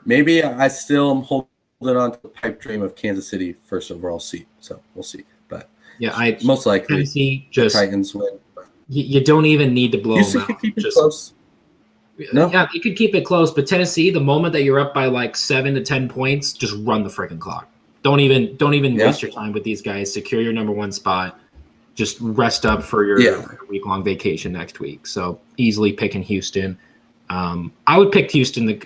maybe I still am holding on to the pipe dream of Kansas City first overall seat. So we'll see. But most likely Tennessee the Titans win. You don't even need to blow Houston them out. Can keep it close. No? Yeah, you could keep it close, but Tennessee, the moment that you're up by 7 to 10 points, just run the freaking clock. Don't even waste your time with these guys. Secure your number 1 spot. Just rest up for your week-long vacation next week. So easily picking Houston. I would pick Houston.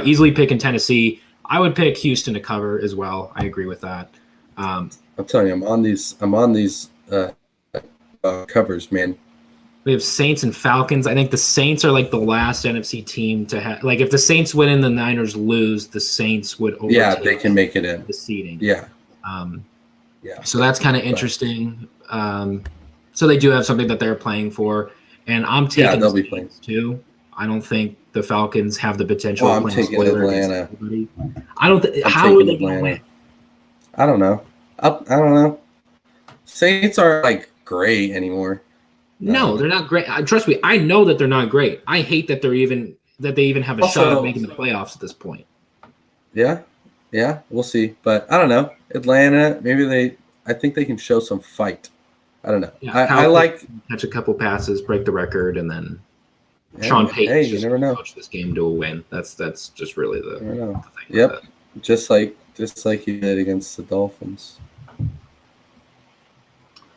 Easily picking Tennessee. I would pick Houston to cover as well. I agree with that. I'm telling you, I'm on these covers, man. We have Saints and Falcons. I think the Saints are the last NFC team to have. If the Saints win and the Niners lose, the Saints would overtake. Yeah, they can make it in the seeding. Yeah. Yeah. So that's kind of interesting. So they do have something that they're playing for, and I'm taking they'll be playing too. I don't think the Falcons have the potential. I'm taking Atlanta. I don't. How are they going to win? I don't know. I don't know. Saints are like great anymore. No, they're not great. Trust me, I know that they're not great. I hate that they even have a shot at making the playoffs at this point. Yeah, we'll see. But I don't know. Atlanta, I think they can show some fight. I don't know. Yeah, I like catch a couple passes, break the record, and then Sean Payton you never know. Coach this game to a win. That's just really the thing. Yep, just like he did against the Dolphins.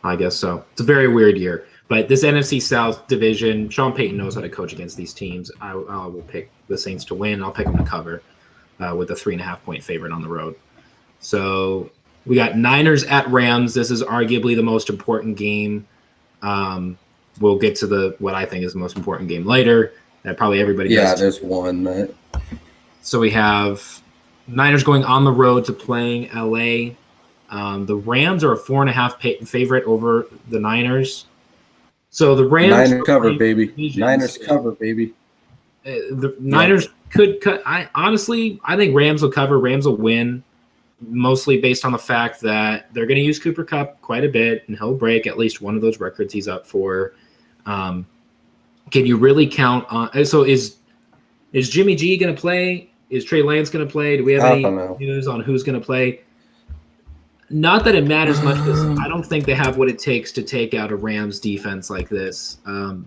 I guess so. It's a very weird year. But this NFC South division, Sean Payton knows how to coach against these teams. I will pick the Saints to win. I'll pick them to cover with a 3.5-point favorite on the road. So we got Niners at Rams. This is arguably the most important game. We'll get to what I think is the most important game later. That probably everybody does. Yeah, there's one. So we have Niners going on the road to playing LA. The Rams are a 4.5 favorite over the Niners. So the Rams cover, baby. Niners cover, baby. The Niners could cut. I think Rams will cover. Rams will win, mostly based on the fact that they're going to use Cooper Kupp quite a bit, and he'll break at least one of those records he's up for. Can you really count on? So is Jimmy G going to play? Is Trey Lance going to play? Do we have any news on who's going to play? Not that it matters much, because I don't think they have what it takes to take out a Rams defense like this.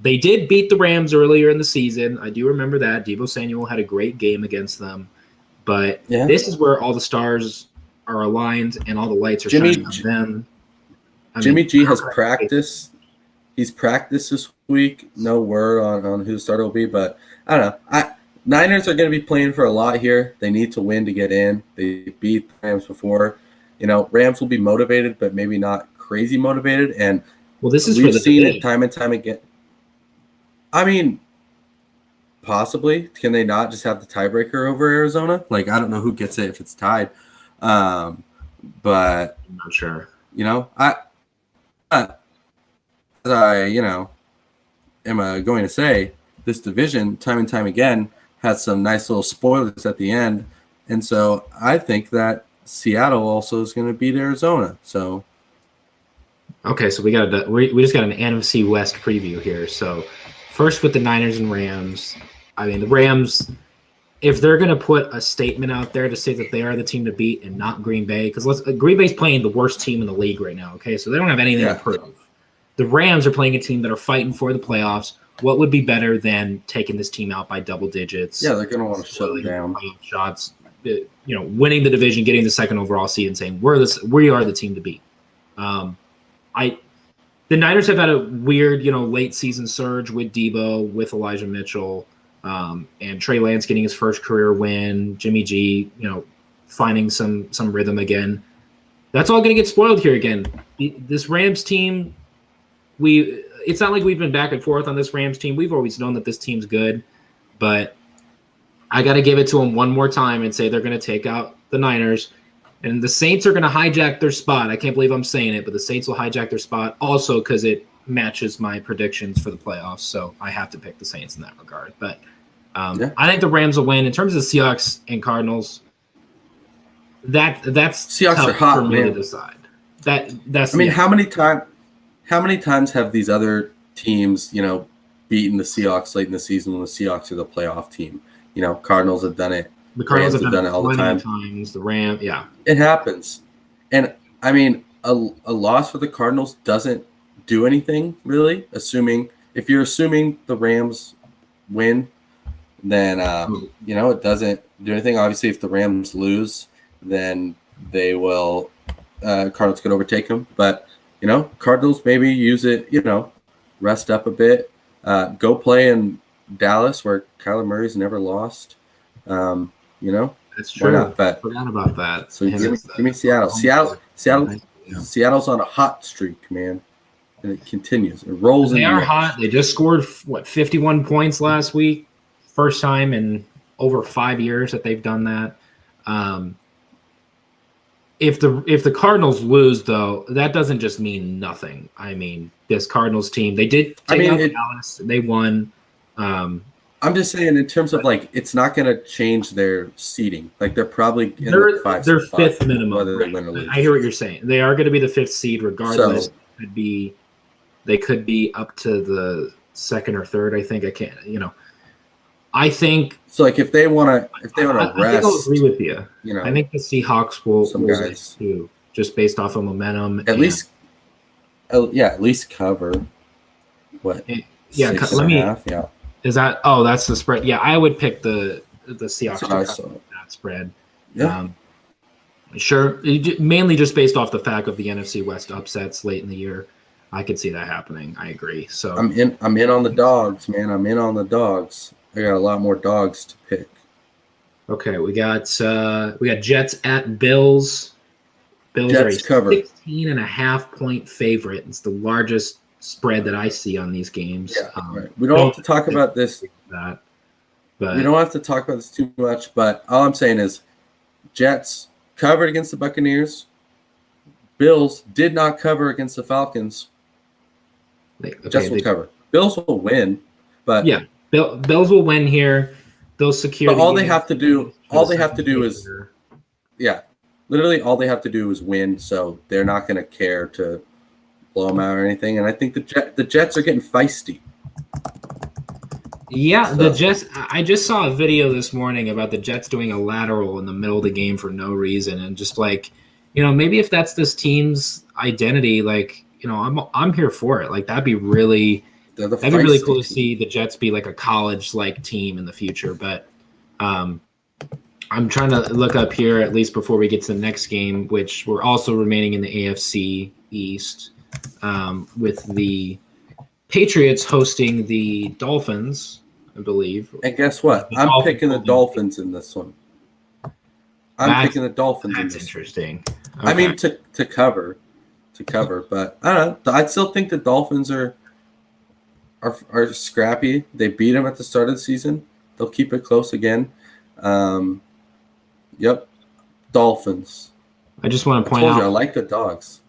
They did beat the Rams earlier in the season. I do remember that. Deebo Samuel had a great game against them. But this is where all the stars are aligned and all the lights are shining on them. Jimmy G has practiced. He's practiced this week. No word on who the starter will be, but I don't know. Niners are going to be playing for a lot here. They need to win to get in. They beat the Rams before. Rams will be motivated, but maybe not crazy motivated. And this is we've seen it time and time again. I mean, possibly. Can they not just have the tiebreaker over Arizona? Like, I don't know who gets it if it's tied. But I'm not sure. Am going to say, this division, time and time again, has some nice little spoilers at the end. And so I think that Seattle also is going to beat Arizona. So, okay, so we just got an NFC West preview here. So, first with the Niners and Rams. I mean, the Rams, if they're going to put a statement out there to say that they are the team to beat and not Green Bay, because Green Bay's playing the worst team in the league right now. Okay, so they don't have anything to prove. The Rams are playing a team that are fighting for the playoffs. What would be better than taking this team out by double digits? Yeah, they're going to want to shut it down. Shots. Winning the division, getting the second overall seed, and saying we are the team to beat. The Niners have had a weird, late season surge with Debo, with Elijah Mitchell, and Trey Lance getting his first career win. Jimmy G, finding some rhythm again. That's all going to get spoiled here again. This Rams team, it's not like we've been back and forth on this Rams team. We've always known that this team's good, but I got to give it to them one more time and say they're going to take out the Niners. And the Saints are going to hijack their spot. I can't believe I'm saying it, but the Saints will hijack their spot also because it matches my predictions for the playoffs. So I have to pick the Saints in that regard. But I think the Rams will win. In terms of the Seahawks and Cardinals, that's Seahawks tough are hot, for me man. to decide. That's. I mean, how many times have these other teams, beaten the Seahawks late in the season when the Seahawks are the playoff team? Cardinals have done it. The Cardinals have done it all the time. Times. The Rams, yeah. It happens. And, I mean, a loss for the Cardinals doesn't do anything, really, if you're assuming the Rams win, then, it doesn't do anything. Obviously, if the Rams lose, then they will Cardinals could overtake them. But, Cardinals maybe use it, rest up a bit, go play in Dallas, where Kyler Murray's never lost. That's true. Why not? But forgot about that. So give me Seattle. Seattle's on a hot streak, man, and it continues. It rolls. They are hot. They just scored 51 points last week. First time in over 5 years that they've done that. if the Cardinals lose, though, that doesn't just mean nothing. I mean, this Cardinals team, they did take out Dallas. They won. I'm just saying, in terms of like, it's not going to change their seeding. Like, they're probably in they're fifth minimum. Whether they win or lose. I hear what you're saying. They are going to be the fifth seed, regardless. So, they could be up to the second or third. I think I think so. Like, if they want to rest, I think I'll agree with you. I think the Seahawks will guys too, just based off of momentum. At least cover. What? Let me. Yeah. Is that? Oh, that's the spread. Yeah, I would pick the Seahawks to cover that spread. Yeah. Sure. Mainly just based off the fact of the NFC West upsets late in the year. I could see that happening. I agree. So I'm in on the dogs, man. I'm in on the dogs. I got a lot more dogs to pick. Okay, we got Jets at Bills. Bills are a 16.5-point favorite. It's the largest spread that I see on these games. Yeah, right. We don't have to talk about this. But we don't have to talk about this too much. But all I'm saying is, Jets covered against the Buccaneers. Bills did not cover against the Falcons. Jets will cover. Bills will win, but yeah, Bills will win here. They'll secure. But all they have to do is, literally all they have to do is win. So they're not going to care to blow them out or anything. And I think the Jets are getting feisty. Yeah, so. The Jets. I just saw a video this morning about the Jets doing a lateral in the middle of the game for no reason, and just like, maybe if that's this team's identity, like, I'm here for it. Like, that'd be really cool to see the Jets be like a college-like team in the future. But I'm trying to look up here, at least before we get to the next game, which we're also remaining in the AFC East, with the Patriots hosting the Dolphins, I believe. And guess what? I'm picking the Dolphins in this one. I'm picking the Dolphins in this one. That's interesting. Okay. I mean, to cover, but I don't know. I still think the Dolphins are scrappy. They beat them at the start of the season. They'll keep it close again. Yep, Dolphins. I just want to point out. I like the dogs.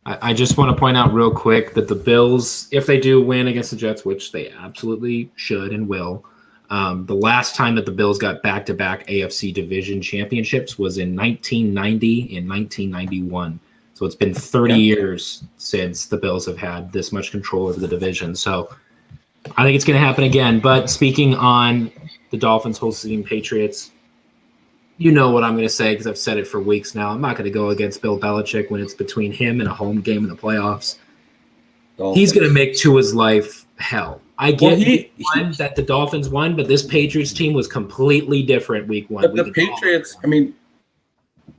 I just want to point out real quick that the Bills, if they do win against the Jets, which they absolutely should and will, the last time that the Bills got back-to-back AFC division championships was in 1990 and 1991. So it's been 30 years since the Bills have had this much control over the division. So I think it's going to happen again. But speaking on the Dolphins hosting Patriots, you know what I'm going to say because I've said it for weeks now. I'm not going to go against Bill Belichick when it's between him and a home game in the playoffs. Dolphins. He's going to make Tua's life hell. I get that the Dolphins won, but this Patriots team was completely different week one. But the Patriots,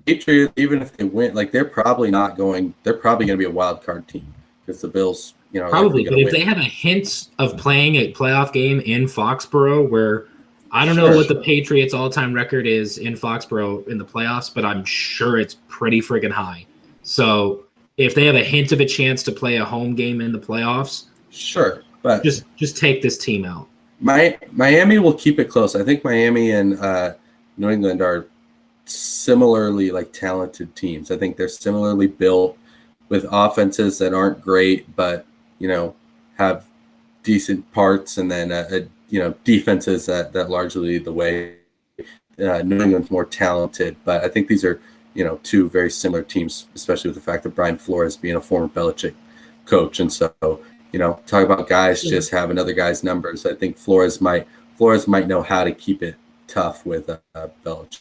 Patriots, even if they win, like they're probably going to be a wild card team because the Bills, probably. But if they have a hint of playing a playoff game in Foxborough, where I don't know what the Patriots' all-time record is in Foxborough in the playoffs, but I'm sure it's pretty friggin' high. So if they have a hint of a chance to play a home game in the playoffs, sure, but just take this team out. Miami will keep it close. I think Miami and New England are similarly talented teams. I think they're similarly built with offenses that aren't great, but have decent parts, and then defenses that largely lead the way. New England's more talented, but I think these are two very similar teams, especially with the fact that Brian Flores being a former Belichick coach, and so talk about guys just have another guy's numbers. I think Flores might know how to keep it tough with Belichick.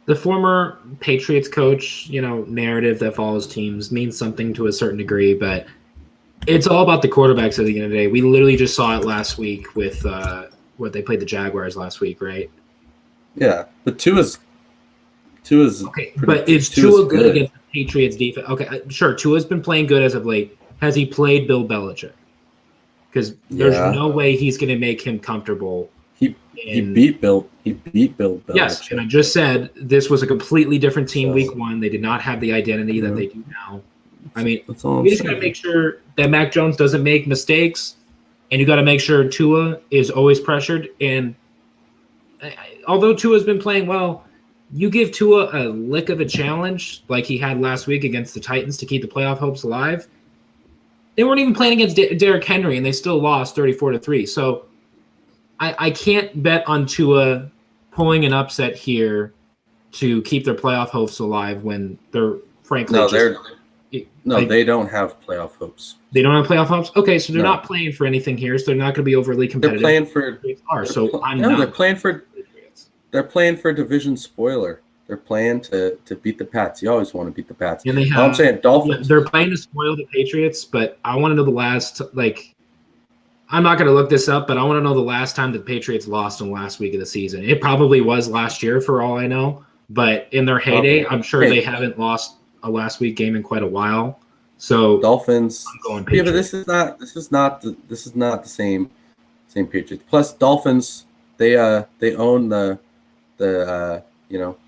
The former Patriots coach, narrative that follows teams means something to a certain degree, but it's all about the quarterbacks at the end of the day. We literally just saw it last week with what they played the Jaguars last week, right? Yeah, but Tua's okay. But is Tua good against the Patriots defense? Okay, sure. Tua's been playing good as of late. Has he played Bill Belichick? Because there's no way he's going to make him comfortable. He beat Bill Belichick. Yes, and I just said this was a completely different team week one. They did not have the identity that they do now. I mean, we just got to make sure that Mac Jones doesn't make mistakes, and you got to make sure Tua is always pressured. And although Tua's been playing well, You give Tua a lick of a challenge like he had last week against the Titans to keep the playoff hopes alive. They weren't even playing against Derrick Henry, and they still lost 34-3. So I can't bet on Tua pulling an upset here to keep their playoff hopes alive when they're frankly they don't have playoff hopes. They don't have playoff hopes? Okay, so they're not playing for anything here, so they're not going to be overly competitive. They're playing for they're playing for division spoiler. They're playing to beat the Pats. You always want to beat the Pats. And I'm saying Dolphins. They're playing to spoil the Patriots, but I want to know the last I'm not going to look this up, but I want to know the last time the Patriots lost in the last week of the season. It probably was last year for all I know, but in their heyday, I'm sure they haven't lost a last week game in quite a while. So Dolphins. But this is not the same Patriots. Plus Dolphins, they own the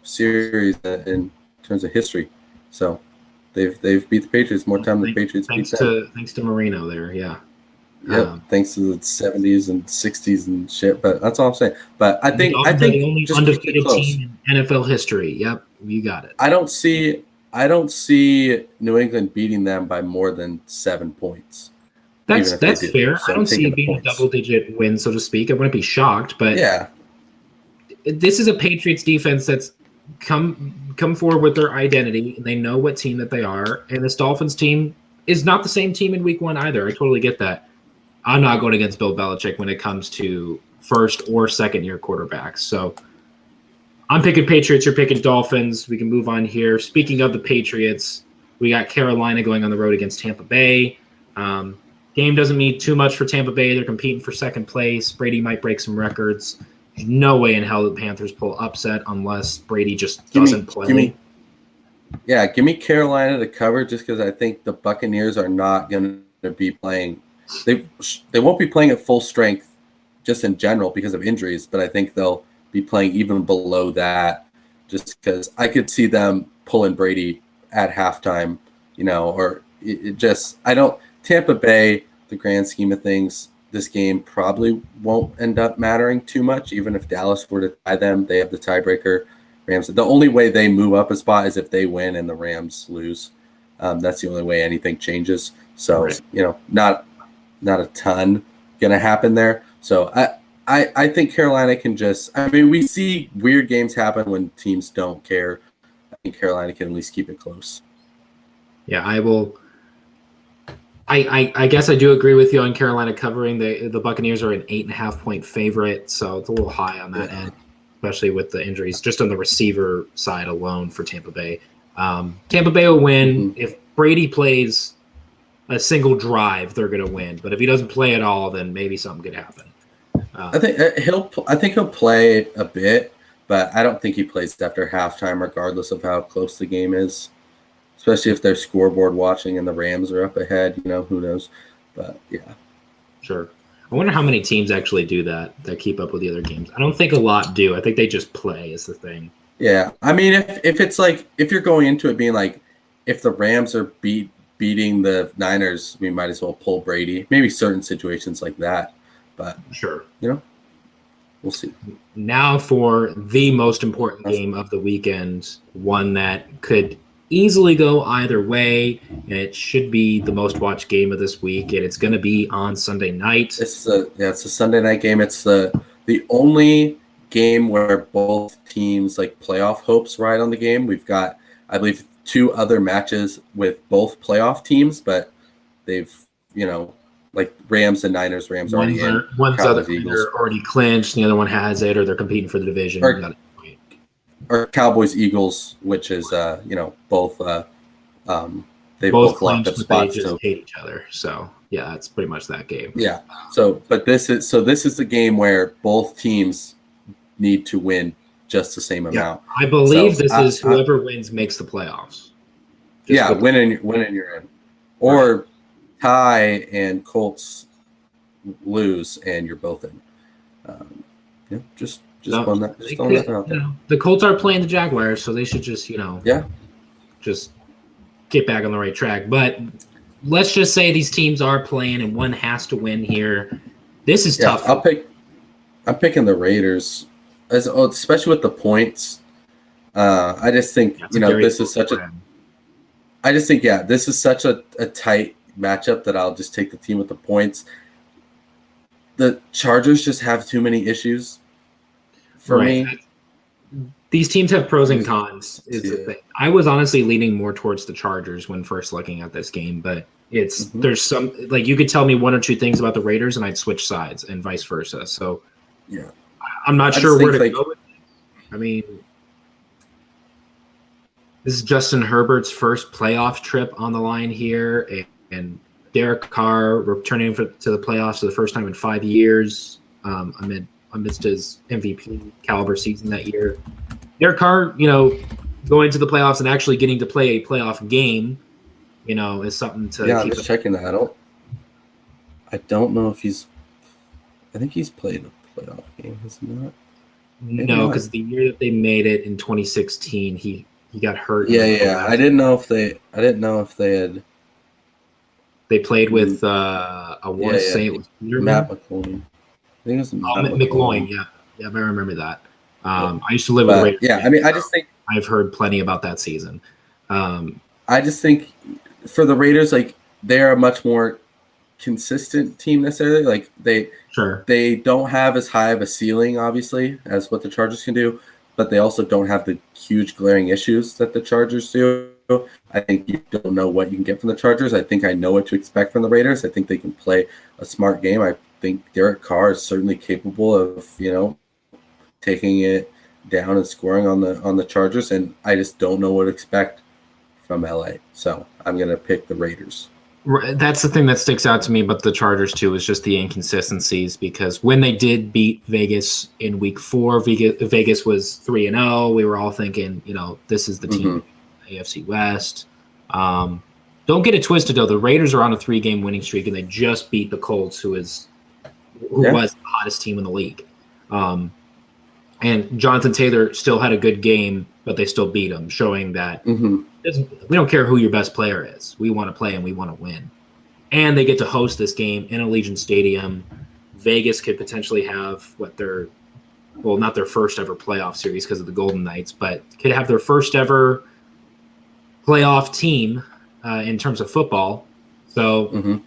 series in terms of history. So they've beat the Patriots more time than the Patriots beat them. Thanks to Marino there, yeah. Yep, thanks to the 70s and 60s and shit. But that's all I'm saying. But I think the only undefeated team in NFL history. Yep, you got it. I don't see New England beating them by more than 7 points. That's fair. So I don't see it being a double-digit win, so to speak. I wouldn't be shocked, but yeah, this is a Patriots defense that's come forward with their identity. They know what team that they are, and this Dolphins team is not the same team in Week 1 either. I totally get that. I'm not going against Bill Belichick when it comes to first or second-year quarterbacks. So I'm picking Patriots. You're picking Dolphins. We can move on here. Speaking of the Patriots, we got Carolina going on the road against Tampa Bay. Game doesn't mean too much for Tampa Bay. They're competing for second place. Brady might break some records. There's no way in hell the Panthers pull upset unless Brady just doesn't play. Give me Carolina to cover just because I think the Buccaneers are not going to be playing. They won't be playing at full strength just in general because of injuries, but I think they'll be playing even below that just because I could see them pulling Brady at halftime, Tampa Bay, the grand scheme of things, this game probably won't end up mattering too much. Even if Dallas were to tie them, they have the tiebreaker. Rams. The only way they move up a spot is if they win and the Rams lose. That's the only way anything changes. So, not a ton going to happen there. So I think Carolina can we see weird games happen when teams don't care. I think Carolina can at least keep it close. Yeah, I will. I guess I do agree with you on Carolina covering. The Buccaneers are an 8.5-point favorite, so it's a little high on that end, especially with the injuries, just on the receiver side alone for Tampa Bay. Tampa Bay will win. Mm-hmm. If Brady plays a single drive, they're going to win. But if he doesn't play at all, then maybe something could happen. I think he'll play a bit, but I don't think he plays after halftime, regardless of how close the game is. Especially if they're scoreboard watching and the Rams are up ahead, who knows? But yeah, sure. I wonder how many teams actually do that keep up with the other games. I don't think a lot do. I think they just play is the thing. Yeah, I mean, if it's if you're going into it being if the Rams are beating the Niners, we might as well pull Brady. Maybe certain situations like that, but sure, we'll see. Now for the most important game of the weekend, one that could easily go either way, and it should be the most watched game of this week, and it's going to be on Sunday night. It's a Sunday night game. It's the only game where both teams playoff hopes ride on the game. We've got, I believe, 2 other matches with both playoff teams, but they've Rams and Niners. Rams already in. One's already clinched, the other one has it, or they're competing for the division. Or Cowboys Eagles, which is both they both locked up spots. They just hate each other. So yeah, it's pretty much that game. Yeah. So this is the game where both teams need to win just the same amount. I believe this is whoever wins makes the playoffs. Winning you're in, or tie and Colts lose and you're both in. Just throwing that out there. The Colts are playing the Jaguars, so they should just just get back on the right track. But let's just say these teams are playing and one has to win here. This is tough. I'm picking the Raiders, especially with the points. I just think this is such a. I just think this is such a tight matchup that I'll just take the team with the points. The Chargers just have too many issues for me. These teams have pros and cons. Is the thing. I was honestly leaning more towards the Chargers when first looking at this game, but there's some you could tell me one or two things about the Raiders and I'd switch sides and vice versa. So I'm not sure where to go with it. I mean, this is Justin Herbert's first playoff trip on the line here, and Derek Carr returning to the playoffs for the first time in 5 years amidst his MVP caliber season that year. Derek Carr, going to the playoffs and actually getting to play a playoff game, is something to keep. I'm just checking that. I don't know if I think he's played a playoff game, has he not? No, because the year that they made it in 2016, he got hurt. I didn't know if they had. They played with I want to say it was Matt McCloy. I think it was McCloy. Yeah, I remember that. I used to live with the Raiders. Yeah, I mean, I just think I've heard plenty about that season. I just think for the Raiders, they're a much more consistent team necessarily. They don't have as high of a ceiling, obviously, as what the Chargers can do, but they also don't have the huge glaring issues that the Chargers do. I think you don't know what you can get from the Chargers. I think I know what to expect from the Raiders. I think they can play a smart game. I think Derek Carr is certainly capable of, taking it down and scoring on the Chargers, and I just don't know what to expect from LA. So I'm going to pick the Raiders. That's the thing that sticks out to me about the Chargers too, is just the inconsistencies, because when they did beat Vegas in week 4, Vegas was 3-0. We were all thinking, this is the team, AFC West. Don't get it twisted though. The Raiders are on a 3-game winning streak and they just beat the Colts, who was the hottest team in the league. And Jonathan Taylor still had a good game, but they still beat him, showing that we don't care who your best player is. We want to play and we want to win. And they get to host this game in Allegiant Stadium. Vegas could potentially have not their first ever playoff series because of the Golden Knights, but could have their first ever playoff team in terms of football. So,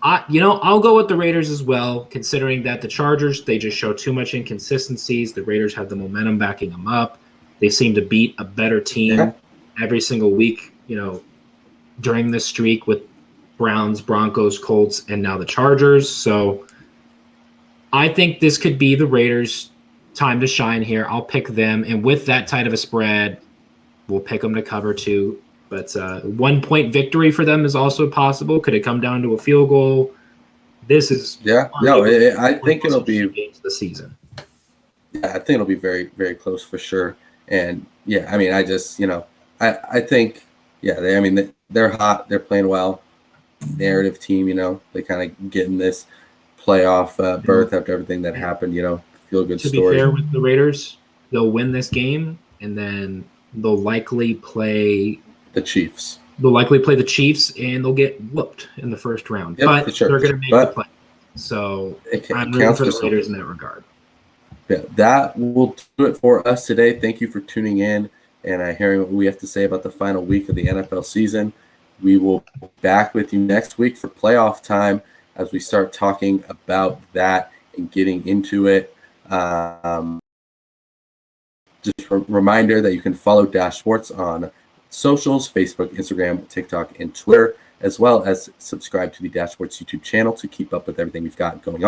I'll go with the Raiders as well, considering that the Chargers, they just show too much inconsistencies. The Raiders have the momentum backing them up. They seem to beat a better team every single week, during this streak with Browns, Broncos, Colts, and now the Chargers. So I think this could be the Raiders' time to shine here. I'll pick them. And with that tight of a spread, we'll pick them to cover 2. But 1-point victory for them is also possible. Could it come down to a field goal? This is I think it'll be the season. Yeah, I think it'll be very, very close for sure. And I mean, I just I think they're hot. They're playing well. Narrative team, they kind of get in this playoff berth after everything that happened. Feel good story. To be fair with the Raiders, they'll win this game and then they'll likely play the Chiefs. They'll likely play the Chiefs, and they'll get whooped in the first round. Yep, but they're going to make the play. So I'm rooting for the Raiders in that regard. Yeah, that will do it for us today. Thank you for tuning in and hearing what we have to say about the final week of the NFL season. We will be back with you next week for playoff time as we start talking about that and getting into it. Just a reminder that you can follow Dash Sports on socials, Facebook, Instagram, TikTok, and Twitter, as well as subscribe to the Dash Sports YouTube channel to keep up with everything we've got going on.